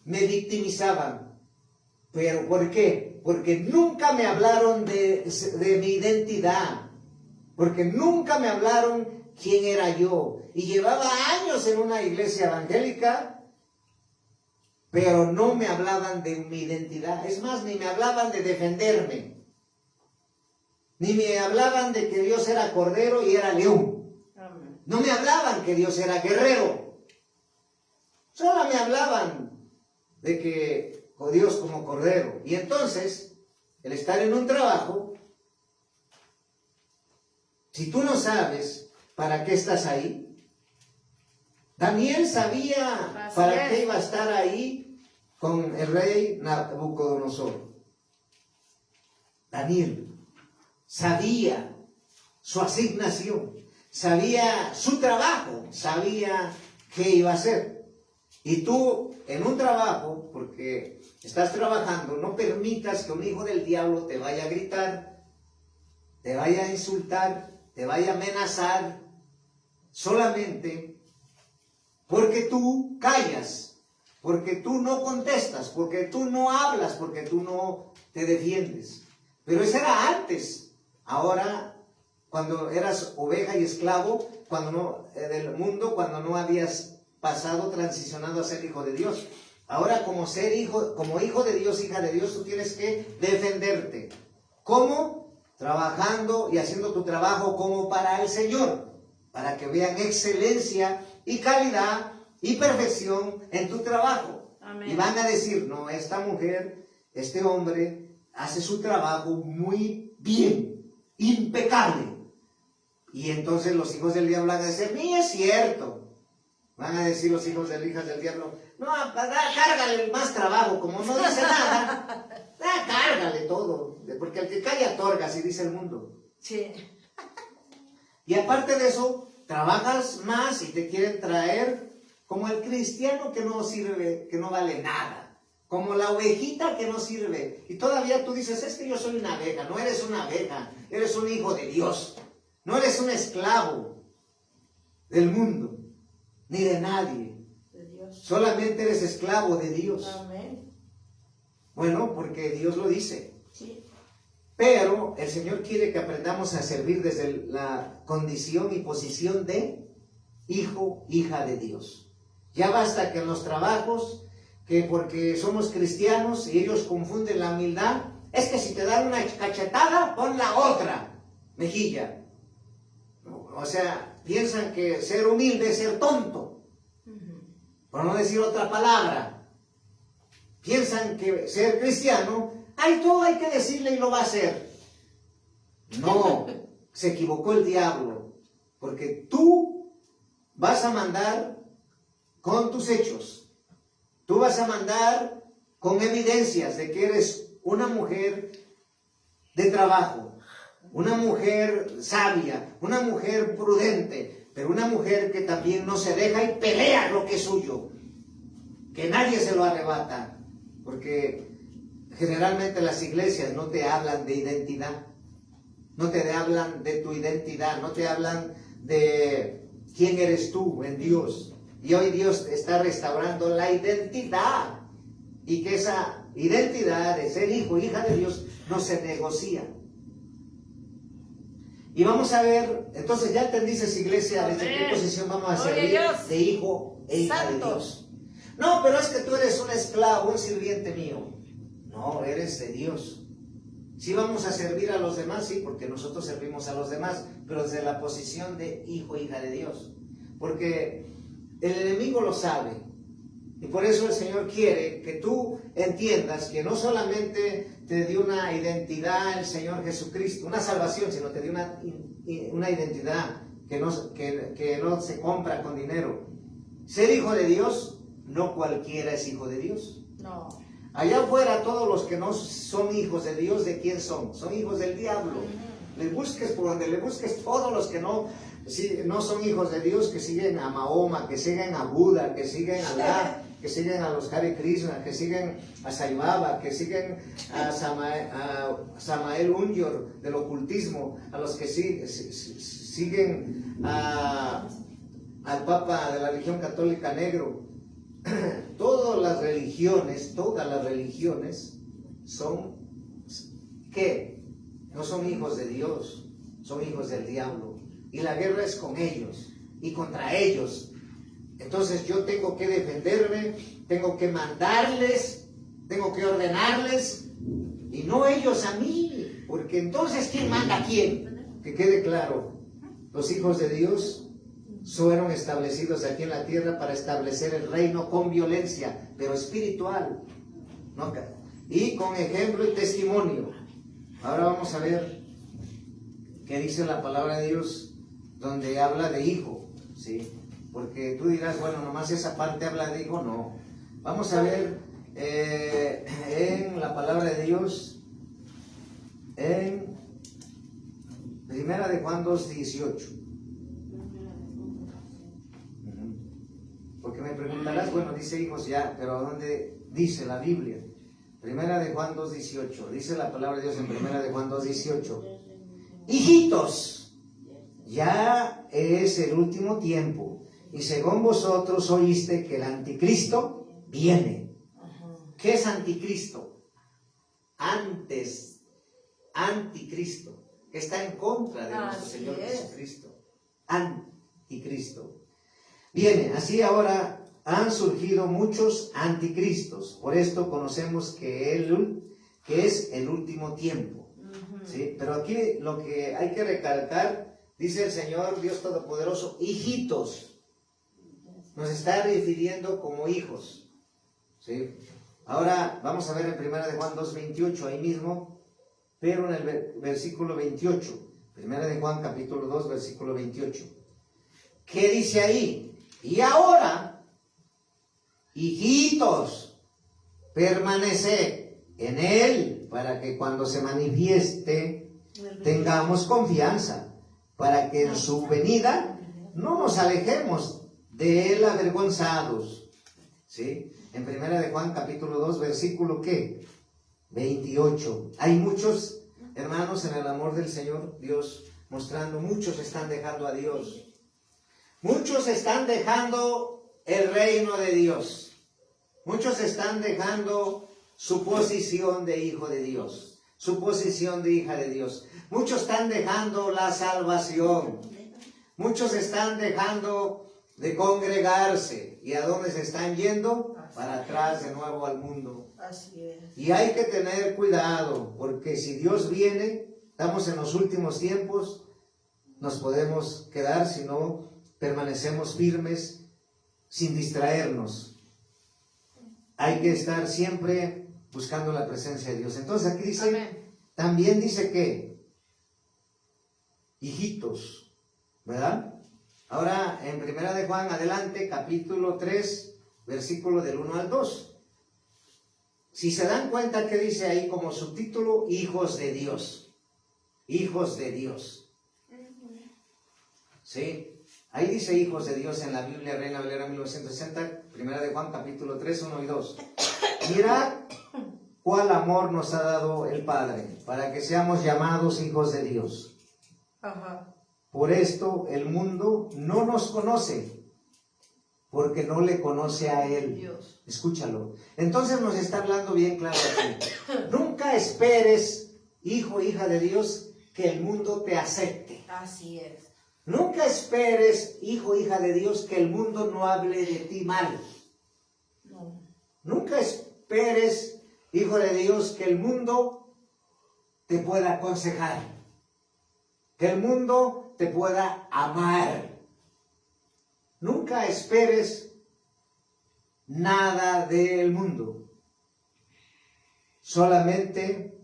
me victimizaban. ¿Pero por qué? Porque nunca me hablaron de mi identidad, porque nunca me hablaron quién era yo. Y llevaba años en una iglesia evangélica, pero no me hablaban de mi identidad. Es más, ni me hablaban de defenderme. Ni me hablaban de que Dios era cordero y era león. Amén. No me hablaban que Dios era guerrero. Solo me hablaban de que Dios como cordero. Y entonces, el estar en un trabajo, si tú no sabes para qué estás ahí, Daniel sabía para qué iba a estar ahí con el rey Nabucodonosor. Daniel sabía su asignación, sabía su trabajo, sabía qué iba a hacer. Y tú en un trabajo, porque estás trabajando, no permitas que un hijo del diablo te vaya a gritar, te vaya a insultar, te vaya a amenazar, solamente porque tú callas, porque tú no contestas, porque tú no hablas, porque tú no te defiendes. Pero eso era antes. Ahora, cuando eras oveja y esclavo, del mundo, cuando no habías pasado, transicionado a ser hijo de Dios. Ahora, como hijo de Dios, hija de Dios, tú tienes que defenderte. ¿Cómo? Trabajando y haciendo tu trabajo como para el Señor, para que vean excelencia y calidad y perfección en tu trabajo. Amén. Y van a decir, no, esta mujer, este hombre, hace su trabajo muy bien, impecable. Y entonces los hijos del diablo van a decir, ni es cierto. Van a decir los hijos de hijas del diablo, no, cárgale más trabajo, como no dice nada, cárgale todo, porque el que calla otorga, así dice el mundo. Sí. Y aparte de eso, trabajas más y te quieren traer como el cristiano que no sirve, que no vale nada, como la ovejita que no sirve. Y todavía tú dices, es que yo soy una abeja. No eres una abeja, eres un hijo de Dios. No eres un esclavo del mundo, ni de nadie. De Dios. Solamente eres esclavo de Dios. Amén. Bueno, porque Dios lo dice. Sí. Pero el Señor quiere que aprendamos a servir desde la condición y posición de hijo, hija de Dios. Ya basta que en los trabajos, que porque somos cristianos y ellos confunden la humildad, es que si te dan una cachetada, pon la otra mejilla. O sea, piensan que ser humilde es ser tonto, por no decir otra palabra. Piensan que ser cristiano, todo hay que decirle y lo va a hacer. No, se equivocó el diablo, porque tú vas a mandar con tus hechos. Tú vas a mandar con evidencias de que eres una mujer de trabajo, una mujer sabia, una mujer prudente, pero una mujer que también no se deja y pelea lo que es suyo, que nadie se lo arrebata, porque generalmente las iglesias no te hablan de identidad, no te hablan de tu identidad, no te hablan de quién eres tú en Dios. Y hoy Dios está restaurando la identidad, y que esa identidad de ser hijo, hija de Dios, no se negocia. Y vamos a ver, entonces ya entendiste, iglesia, desde qué posición vamos a servir de hijo e hija de Dios. No, pero es que tú eres un esclavo, un sirviente mío. No, eres de Dios. Sí vamos a servir a los demás, sí, porque nosotros servimos a los demás, pero desde la posición de hijo, hija de Dios. Porque el enemigo lo sabe. Y por eso el Señor quiere que tú entiendas que no solamente te dio una identidad el Señor Jesucristo, una salvación, sino te dio una identidad que no se compra con dinero. Ser hijo de Dios, no cualquiera es hijo de Dios. No. Allá afuera todos los que no son hijos de Dios, ¿de quién son? Son hijos del diablo. Le busques por donde le busques, todos los que no son hijos de Dios, que siguen a Mahoma, que siguen a Buda, que siguen a Allah, que siguen a los Hare Krishna, que siguen a Sai Baba, que siguen a Samael Unyor del ocultismo, a los que siguen al Papa de la religión católica negro. Todas las religiones son, ¿qué? No son hijos de Dios, son hijos del diablo. Y la guerra es con ellos y contra ellos. Entonces yo tengo que defenderme, tengo que mandarles, tengo que ordenarles, y no ellos a mí. Porque entonces, ¿quién manda a quién? Que quede claro, los hijos de Dios fueron establecidos aquí en la tierra para establecer el reino con violencia, pero espiritual, ¿no? Y con ejemplo y testimonio. Ahora vamos a ver qué dice la palabra de Dios, donde habla de hijo, ¿sí? Porque tú dirás, bueno, nomás esa parte habla de hijo. No. Vamos a ver en la palabra de Dios, en Primera de Juan 2:18. Porque me preguntarás, bueno, dice hijos ya, pero ¿dónde dice la Biblia? Primera de Juan 2:18. Dice la palabra de Dios en Primera de Juan 2:18. Hijitos, ya es el último tiempo, y según vosotros oíste que el anticristo viene. ¿Qué es anticristo? Anticristo, que está en contra de nuestro Señor Jesucristo. Anticristo. Viene, así ahora han surgido muchos anticristos. Por esto conocemos que es el último tiempo. ¿Sí? Pero aquí lo que hay que recalcar, dice el Señor Dios Todopoderoso, hijitos. Nos está refiriendo como hijos. ¿Sí? Ahora vamos a ver en Primera de Juan 2:28, ahí mismo, pero en el versículo 28. Primera de Juan capítulo 2, versículo 28. ¿Qué dice ahí? Y ahora, hijitos, permaneced en Él, para que cuando se manifieste tengamos confianza, para que en su venida no nos alejemos de Él avergonzados. ¿Sí? En Primera de Juan capítulo 2, versículo ¿qué? 28. Hay muchos hermanos en el amor del Señor Dios mostrando, muchos están dejando a Dios. Muchos están dejando el reino de Dios. Muchos están dejando su posición de hijo de Dios, su posición de hija de Dios. Muchos están dejando la salvación. Muchos están dejando de congregarse. ¿Y a dónde se están yendo? Para atrás de nuevo al mundo. Así es. Y hay que tener cuidado, porque si Dios viene, estamos en los últimos tiempos, nos podemos quedar si no permanecemos firmes sin distraernos. Hay que estar siempre buscando la presencia de Dios. Entonces aquí dice, amén. También dice que hijitos, ¿verdad? Ahora en Primera de Juan, adelante, capítulo 3, versículo del 1 al 2. Si se dan cuenta que dice ahí como subtítulo, hijos de Dios. Hijos de Dios. ¿Sí? Ahí dice hijos de Dios en la Biblia Reina Valera 1960, Primera de Juan, capítulo 3, 1 y 2. Mirad cuál amor nos ha dado el Padre, para que seamos llamados hijos de Dios. Ajá. Por esto el mundo no nos conoce, porque no le conoce a Él. Dios. Escúchalo. Entonces nos está hablando bien claro aquí. Nunca esperes, hijo, hija de Dios, que el mundo te acepte. Así es. Nunca esperes, hijo, hija de Dios, que el mundo no hable de ti mal. No. Nunca esperes, hijo de Dios, que el mundo te pueda aconsejar, que el mundo te pueda amar. Nunca esperes nada del mundo. Solamente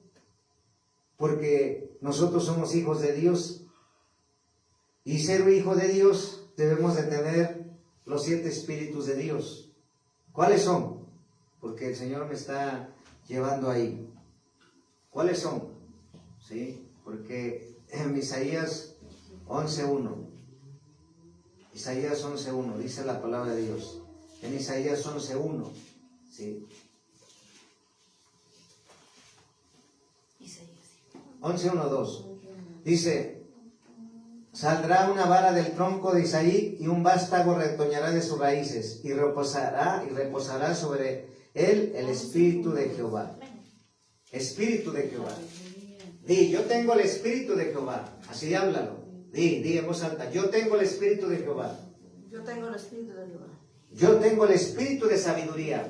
porque nosotros somos hijos de Dios. Y ser un hijo de Dios debemos de tener los 7 espíritus de Dios. ¿Cuáles son? Porque el Señor me está llevando ahí. ¿Cuáles son? ¿Sí? Porque en Isaías 11:1. Isaías 11:1 dice la palabra de Dios. En Isaías 11:1. ¿Sí? 11:1-2. Dice: saldrá una vara del tronco de Isaí y un vástago retoñará de sus raíces y reposará sobre él el espíritu de Jehová. Espíritu de Jehová. Di, yo tengo el espíritu de Jehová. Así háblalo. Di en voz alta: yo tengo el espíritu de Jehová. Yo tengo el espíritu de Jehová. Yo tengo el espíritu de sabiduría.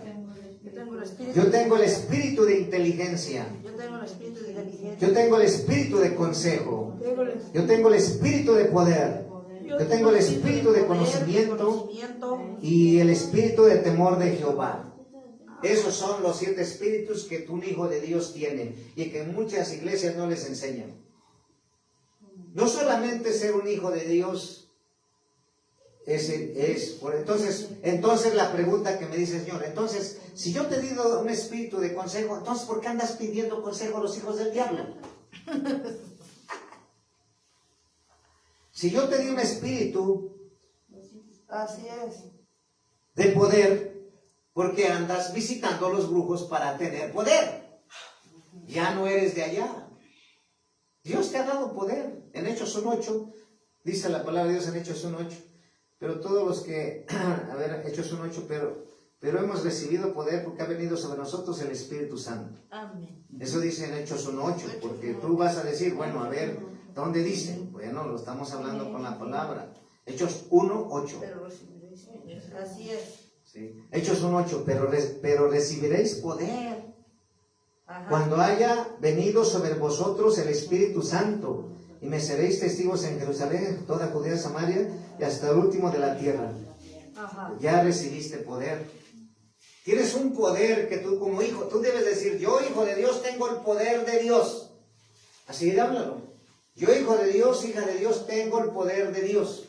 Yo tengo el espíritu. Yo tengo el espíritu de inteligencia. Yo tengo el espíritu de inteligencia. Yo tengo el espíritu de consejo. Tengo el espíritu. Yo tengo el espíritu de poder. Yo tengo el espíritu de poder, conocimiento y el espíritu de temor de Jehová. Esos son los 7 espíritus que un hijo de Dios tiene y que en muchas iglesias no les enseñan. No solamente ser un hijo de Dios entonces la pregunta que me dice: Señor, entonces, si yo te he dado un espíritu de consejo, entonces ¿por qué andas pidiendo consejo a los hijos del diablo? Si yo te di un espíritu Así es. de poder, ¿por qué andas visitando a los brujos para tener poder? Ya no eres de allá. Dios te ha dado poder. En Hechos 1:8, dice la palabra de Dios en Hechos 1:8. Pero todos los que, Hechos 1:8, pero hemos recibido poder porque ha venido sobre nosotros el Espíritu Santo. Amén. Eso dice en Hechos 1:8, porque tú vas a decir, bueno, a ver, ¿dónde dice? Bueno, lo estamos hablando con la palabra. Hechos 1:8. Pero recibiréis. Así es. ¿Sí? Hechos 1:8, pero recibiréis poder Ajá. cuando haya venido sobre vosotros el Espíritu Santo, y me seréis testigos en Jerusalén, toda Judea, Samaria y hasta el último de la tierra. Ajá. Ya recibiste poder. Tienes un poder que tú como hijo, tú debes decir: yo, hijo de Dios, tengo el poder de Dios. Así háblalo. Yo, hijo de Dios, hija de Dios, tengo el poder de Dios.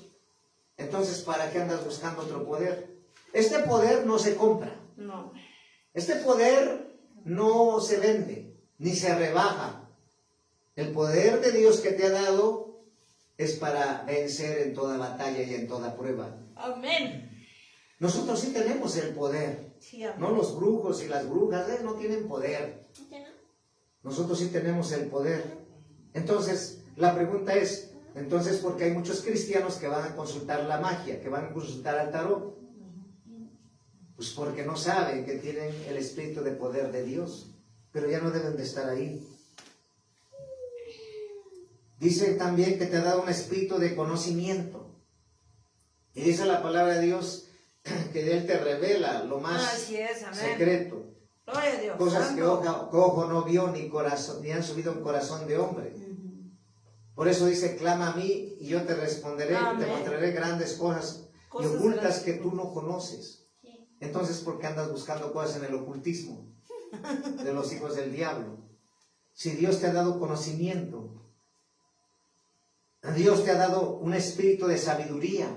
Entonces, ¿para qué andas buscando otro poder? Este poder no se compra. No. Este poder no se vende, ni se rebaja. El poder de Dios que te ha dado es para vencer en toda batalla y en toda prueba. Amén. Nosotros sí tenemos el poder. Sí, amén. No los brujos y las brujas, no tienen poder. Nosotros sí tenemos el poder. Entonces, la pregunta es, entonces, ¿por qué hay muchos cristianos que van a consultar la magia, que van a consultar al tarot? Pues porque no saben que tienen el espíritu de poder de Dios, pero ya no deben de estar ahí. Dice también que te ha dado un espíritu de conocimiento. Y dice la palabra de Dios que Él te revela lo más Así es, amén. secreto. Gloria a Dios. Cosas que Santo. ojo no vio ni han subido en corazón de hombre. Por eso dice: clama a mí y yo te responderé, Amén. te mostraré grandes cosas y Cosas ocultas grandes. que tú no conoces. Entonces, ¿por qué andas buscando cosas en el ocultismo de los hijos del diablo? Si Dios te ha dado conocimiento, Dios te ha dado un espíritu de sabiduría,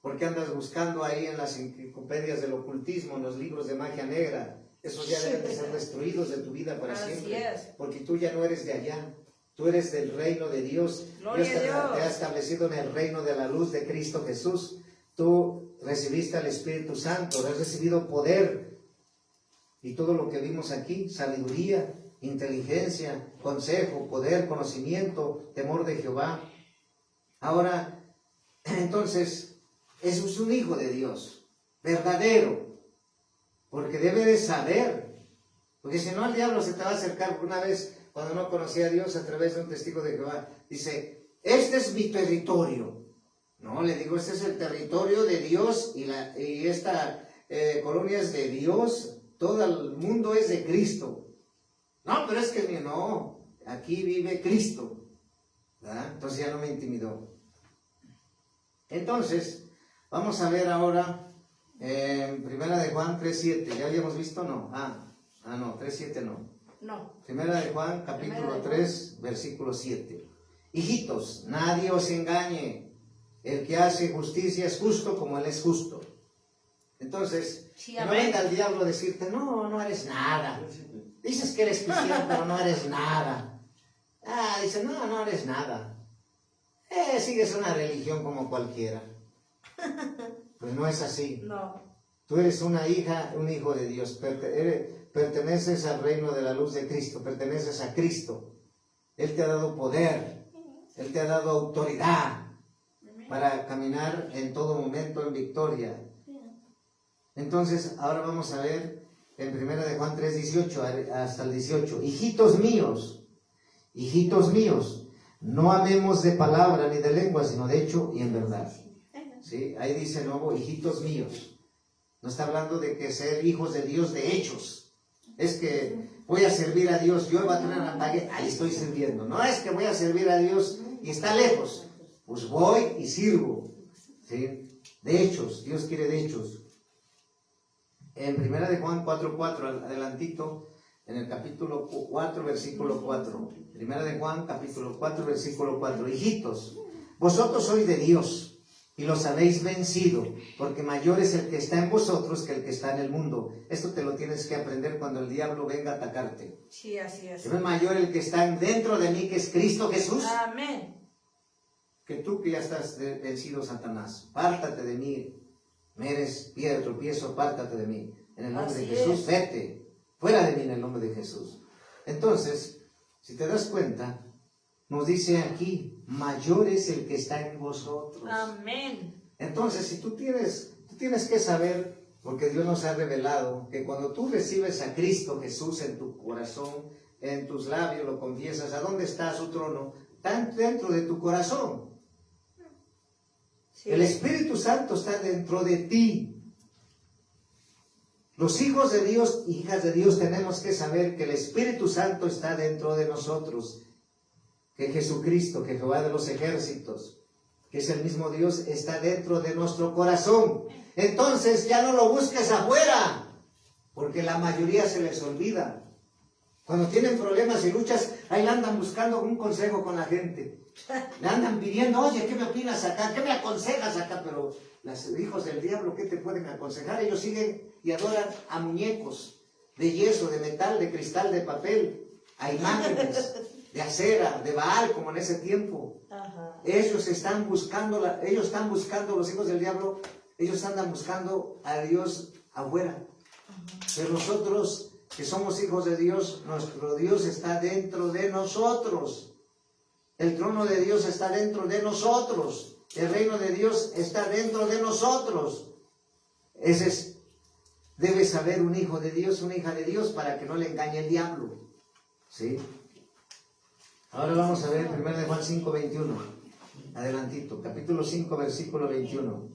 ¿por qué andas buscando ahí en las enciclopedias del ocultismo, en los libros de magia negra? Esos ya deben de ser destruidos de tu vida para Así siempre, es. porque tú ya no eres de allá. Tú eres del reino de Dios. Gloria Dios a Dios. te ha establecido en el reino de la luz de Cristo Jesús. Tú recibiste al Espíritu Santo, has recibido poder. Y todo lo que vimos aquí, sabiduría, inteligencia, consejo, poder, conocimiento, temor de Jehová. Ahora, entonces, eso es un hijo de Dios, verdadero, porque debe de saber. Porque si no, el diablo se te va a acercar. Una vez, cuando no conocía a Dios, a través de un testigo de Jehová, dice: este es mi territorio. No, le digo: este es el territorio de Dios y esta colonia es de Dios, todo el mundo es de Cristo. No, pero es que no, aquí vive Cristo, ¿verdad? Entonces ya no me intimidó. Entonces, vamos a ver ahora Primera de Juan 3:7, ¿ya habíamos visto? No. No, 3:7 no. No. Primera de Juan, capítulo 3, versículo 7. Hijitos, nadie os engañe. El que hace justicia es justo como Él es justo. Entonces, Sí, que no amén. venga el diablo a decirte, no eres nada. Dices que eres cristiano, pero no eres nada. Dice, no eres nada. Sigues una religión como cualquiera. Pues no es así. No. Tú eres una hija, un hijo de Dios. Perteneces al reino de la luz de Cristo. Perteneces a Cristo. Él te ha dado poder. Él te ha dado autoridad para caminar en todo momento en victoria. Entonces, ahora vamos a ver en 1 de Juan 3:18 hasta el 18. Hijitos míos, no amemos de palabra ni de lengua, sino de hecho y en verdad. ¿Sí? Ahí dice de nuevo, hijitos míos. No está hablando de que ser hijos de Dios de hechos. Es que voy a servir a Dios, yo voy a tener una pague, ahí estoy sirviendo. No es que voy a servir a Dios y está lejos. Pues voy y sirvo. ¿Sí? De hechos, Dios quiere de hechos. En 1 de Juan 4:4, adelantito, en el capítulo 4, versículo 4. 1 de Juan, capítulo 4, versículo 4. Hijitos, vosotros sois de Dios y los habéis vencido, porque mayor es el que está en vosotros que el que está en el mundo. Esto te lo tienes que aprender cuando el diablo venga a atacarte. Sí, así es. Es mayor el que está dentro de mí, que es Cristo Jesús, Amén. que tú que ya estás vencido, Satanás. Pártate de mí. Me eres piedra de tropiezo, apártate de mí. En el nombre Así de Jesús, es. vete. Fuera de mí en el nombre de Jesús. Entonces, si te das cuenta, nos dice aquí, mayor es el que está en vosotros. Amén. Entonces, si tú tienes que saber, porque Dios nos ha revelado, que cuando tú recibes a Cristo Jesús en tu corazón, en tus labios, lo confiesas, ¿a dónde está su trono? Está dentro de tu corazón. Sí. El Espíritu Santo está dentro de ti. Los hijos de Dios, hijas de Dios, tenemos que saber que el Espíritu Santo está dentro de nosotros. Que Jesucristo, que Jehová de los ejércitos, que es el mismo Dios, está dentro de nuestro corazón. Entonces ya no lo busques afuera, porque la mayoría se les olvida. Cuando tienen problemas y luchas, ahí la andan buscando un consejo con la gente. Le andan pidiendo, oye, ¿qué me opinas acá? ¿Qué me aconsejas acá? Pero los hijos del diablo, ¿qué te pueden aconsejar? Ellos siguen y adoran a muñecos de yeso, de metal, de cristal, de papel, a imágenes de acera, de Baal, como en ese tiempo. Ajá. Ellos están buscando, los hijos del diablo, ellos andan buscando a Dios afuera. Pero nosotros, que somos hijos de Dios, nuestro Dios está dentro de nosotros. El trono de Dios está dentro de nosotros. El reino de Dios está dentro de nosotros. Debe saber un hijo de Dios, una hija de Dios, para que no le engañe el diablo. ¿Sí? Ahora vamos a ver 1 de Juan 5:21. Adelantito, capítulo 5, versículo 21.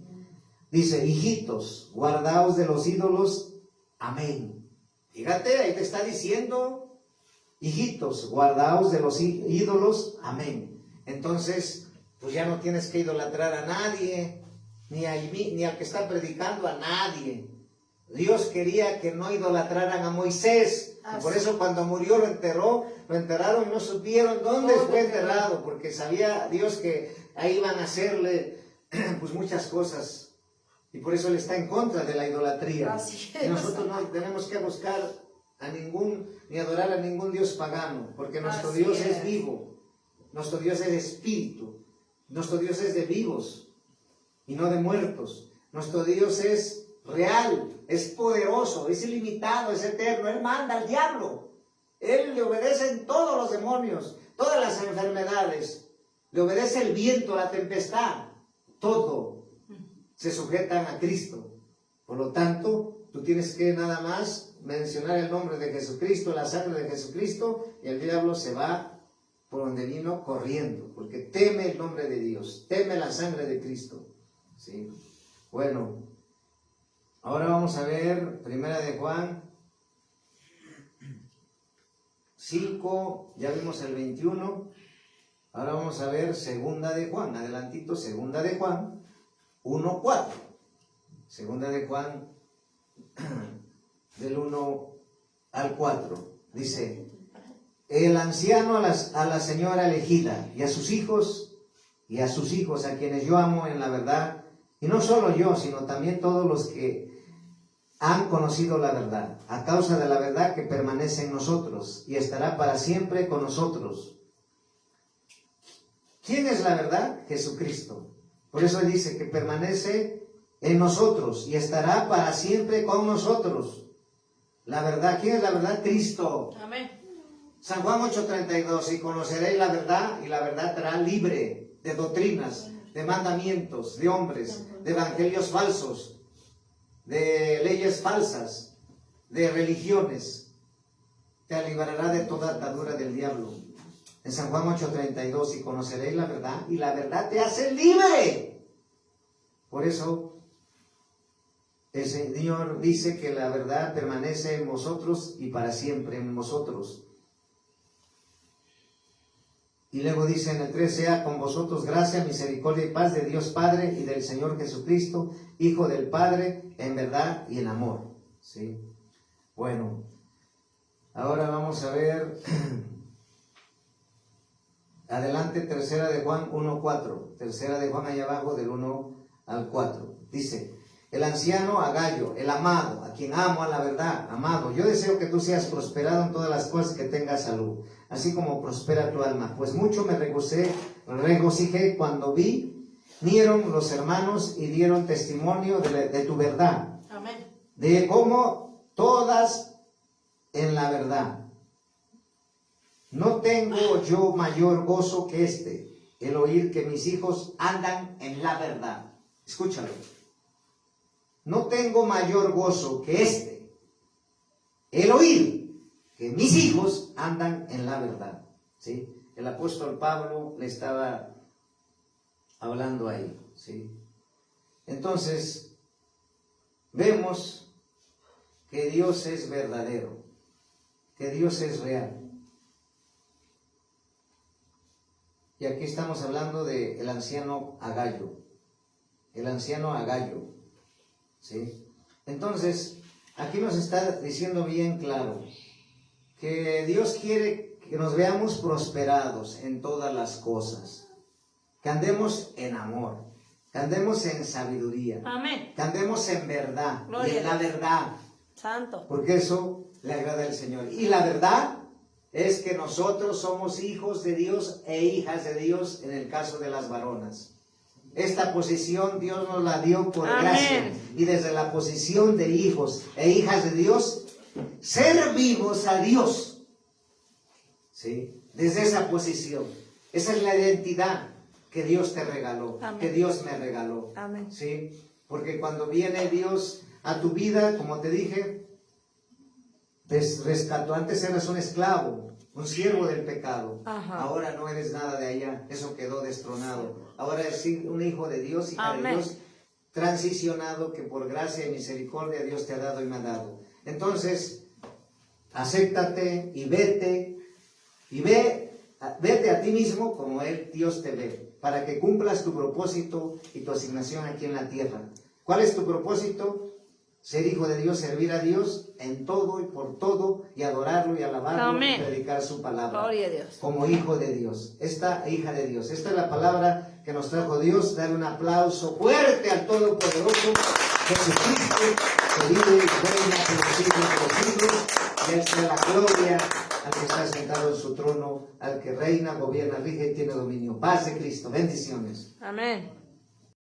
Dice, hijitos, guardaos de los ídolos. Amén. Fíjate, ahí te está diciendo, hijitos, guardaos de los ídolos. Amén. Entonces, pues ya no tienes que idolatrar a nadie, ni al que está predicando, a nadie. Dios quería que no idolatraran a Moisés. Y por eso cuando murió lo enterraron y no supieron dónde fue enterrado, porque sabía Dios que ahí iban a hacerle pues muchas cosas. Y por eso Él está en contra de la idolatría. Así es. Y nosotros no tenemos que buscar ni adorar a ningún Dios pagano, porque nuestro Así Dios es es. vivo. Nuestro Dios es espíritu. Nuestro Dios es de vivos y no de muertos. Nuestro Dios es real, es poderoso, es ilimitado, es eterno. Él manda al diablo. Él le obedecen todos los demonios, todas las enfermedades. Le obedece el viento, la tempestad. Todo se sujetan a Cristo. Por lo tanto, tú tienes que nada más mencionar el nombre de Jesucristo, la sangre de Jesucristo, y el diablo se va por donde vino corriendo, porque teme el nombre de Dios, teme la sangre de Cristo. ¿Sí? Bueno, ahora vamos a ver 1 de Juan 5, ya vimos el 21, ahora vamos a ver 2 de Juan, adelantito, 2 de Juan 1:4. Segunda de Juan, del 1 al 4. Dice: el anciano a la señora elegida y a sus hijos, a quienes yo amo en la verdad, y no solo yo, sino también todos los que han conocido la verdad, a causa de la verdad que permanece en nosotros y estará para siempre con nosotros. ¿Quién es la verdad? Jesucristo. Por eso dice que permanece en nosotros y estará para siempre con nosotros. La verdad, ¿quién es la verdad? Cristo. Amén. San Juan 8:32, y conoceréis la verdad, y la verdad te hará libre de doctrinas, de mandamientos, de hombres, de evangelios falsos, de leyes falsas, de religiones. Te librará de toda atadura del diablo. En San Juan 8:32, y conoceréis la verdad, y la verdad te hace libre. Por eso el Señor dice que la verdad permanece en vosotros y para siempre en vosotros. Y luego dice en el 3, sea con vosotros gracia, misericordia y paz de Dios Padre y del Señor Jesucristo, Hijo del Padre, en verdad y en amor. ¿Sí? Bueno, ahora vamos a ver, adelante, tercera de Juan 1:4, tercera de Juan allá abajo del 1 al 4. Dice: el anciano a Gallo, el amado, a quien amo a la verdad, amado, yo deseo que tú seas prosperado en todas las cosas, que tengas salud, así como prospera tu alma. Pues mucho me regocijé cuando vinieron los hermanos y dieron testimonio de tu verdad. Amén. De cómo todas en la verdad. No tengo yo mayor gozo que este, el oír que mis hijos andan en la verdad. Escúchalo. No tengo mayor gozo que este, el oír que mis hijos andan en la verdad. ¿Sí? El apóstol Pablo le estaba hablando ahí. ¿Sí? Entonces, vemos que Dios es verdadero, que Dios es real. Y aquí estamos hablando del anciano Agallo. El anciano Agallo. ¿Sí? Entonces, aquí nos está diciendo bien claro que Dios quiere que nos veamos prosperados en todas las cosas, que andemos en amor, que andemos en sabiduría, Amén. que andemos en verdad, Gloria y en la verdad, Santo. porque eso le agrada al Señor. Y la verdad es que nosotros somos hijos de Dios e hijas de Dios en el caso de las varonas. Esta posición Dios nos la dio por Amén. gracia, y desde la posición de hijos e hijas de Dios servimos a Dios. ¿Sí? Desde esa posición, esa es la identidad que Dios te regaló. Amén. Que Dios me regaló. Amén. ¿Sí? Porque cuando viene Dios a tu vida, como te dije, te rescató. Antes eras un esclavo, un siervo del pecado. Ajá. Ahora no eres nada de allá, eso quedó destronado. Ahora eres un hijo de Dios, hija Amén. de Dios, transicionado, que por gracia y misericordia Dios te ha dado y me ha dado. Entonces, acéptate y vete, y vete a ti mismo como Dios te ve, para que cumplas tu propósito y tu asignación aquí en la tierra. ¿Cuál es tu propósito? Ser hijo de Dios, servir a Dios en todo y por todo, y adorarlo y alabarlo. Amén. Y predicar su palabra. Gloria a Dios. Como hijo de Dios, esta hija de Dios. Esta es la palabra que nos trajo Dios. Dale un aplauso fuerte al Todopoderoso Jesucristo, que vive y reina por los siglos de los siglos. Y a Él sea la gloria, al que está sentado en su trono, al que reina, gobierna, rige y tiene dominio. Paz de Cristo, bendiciones. Amén.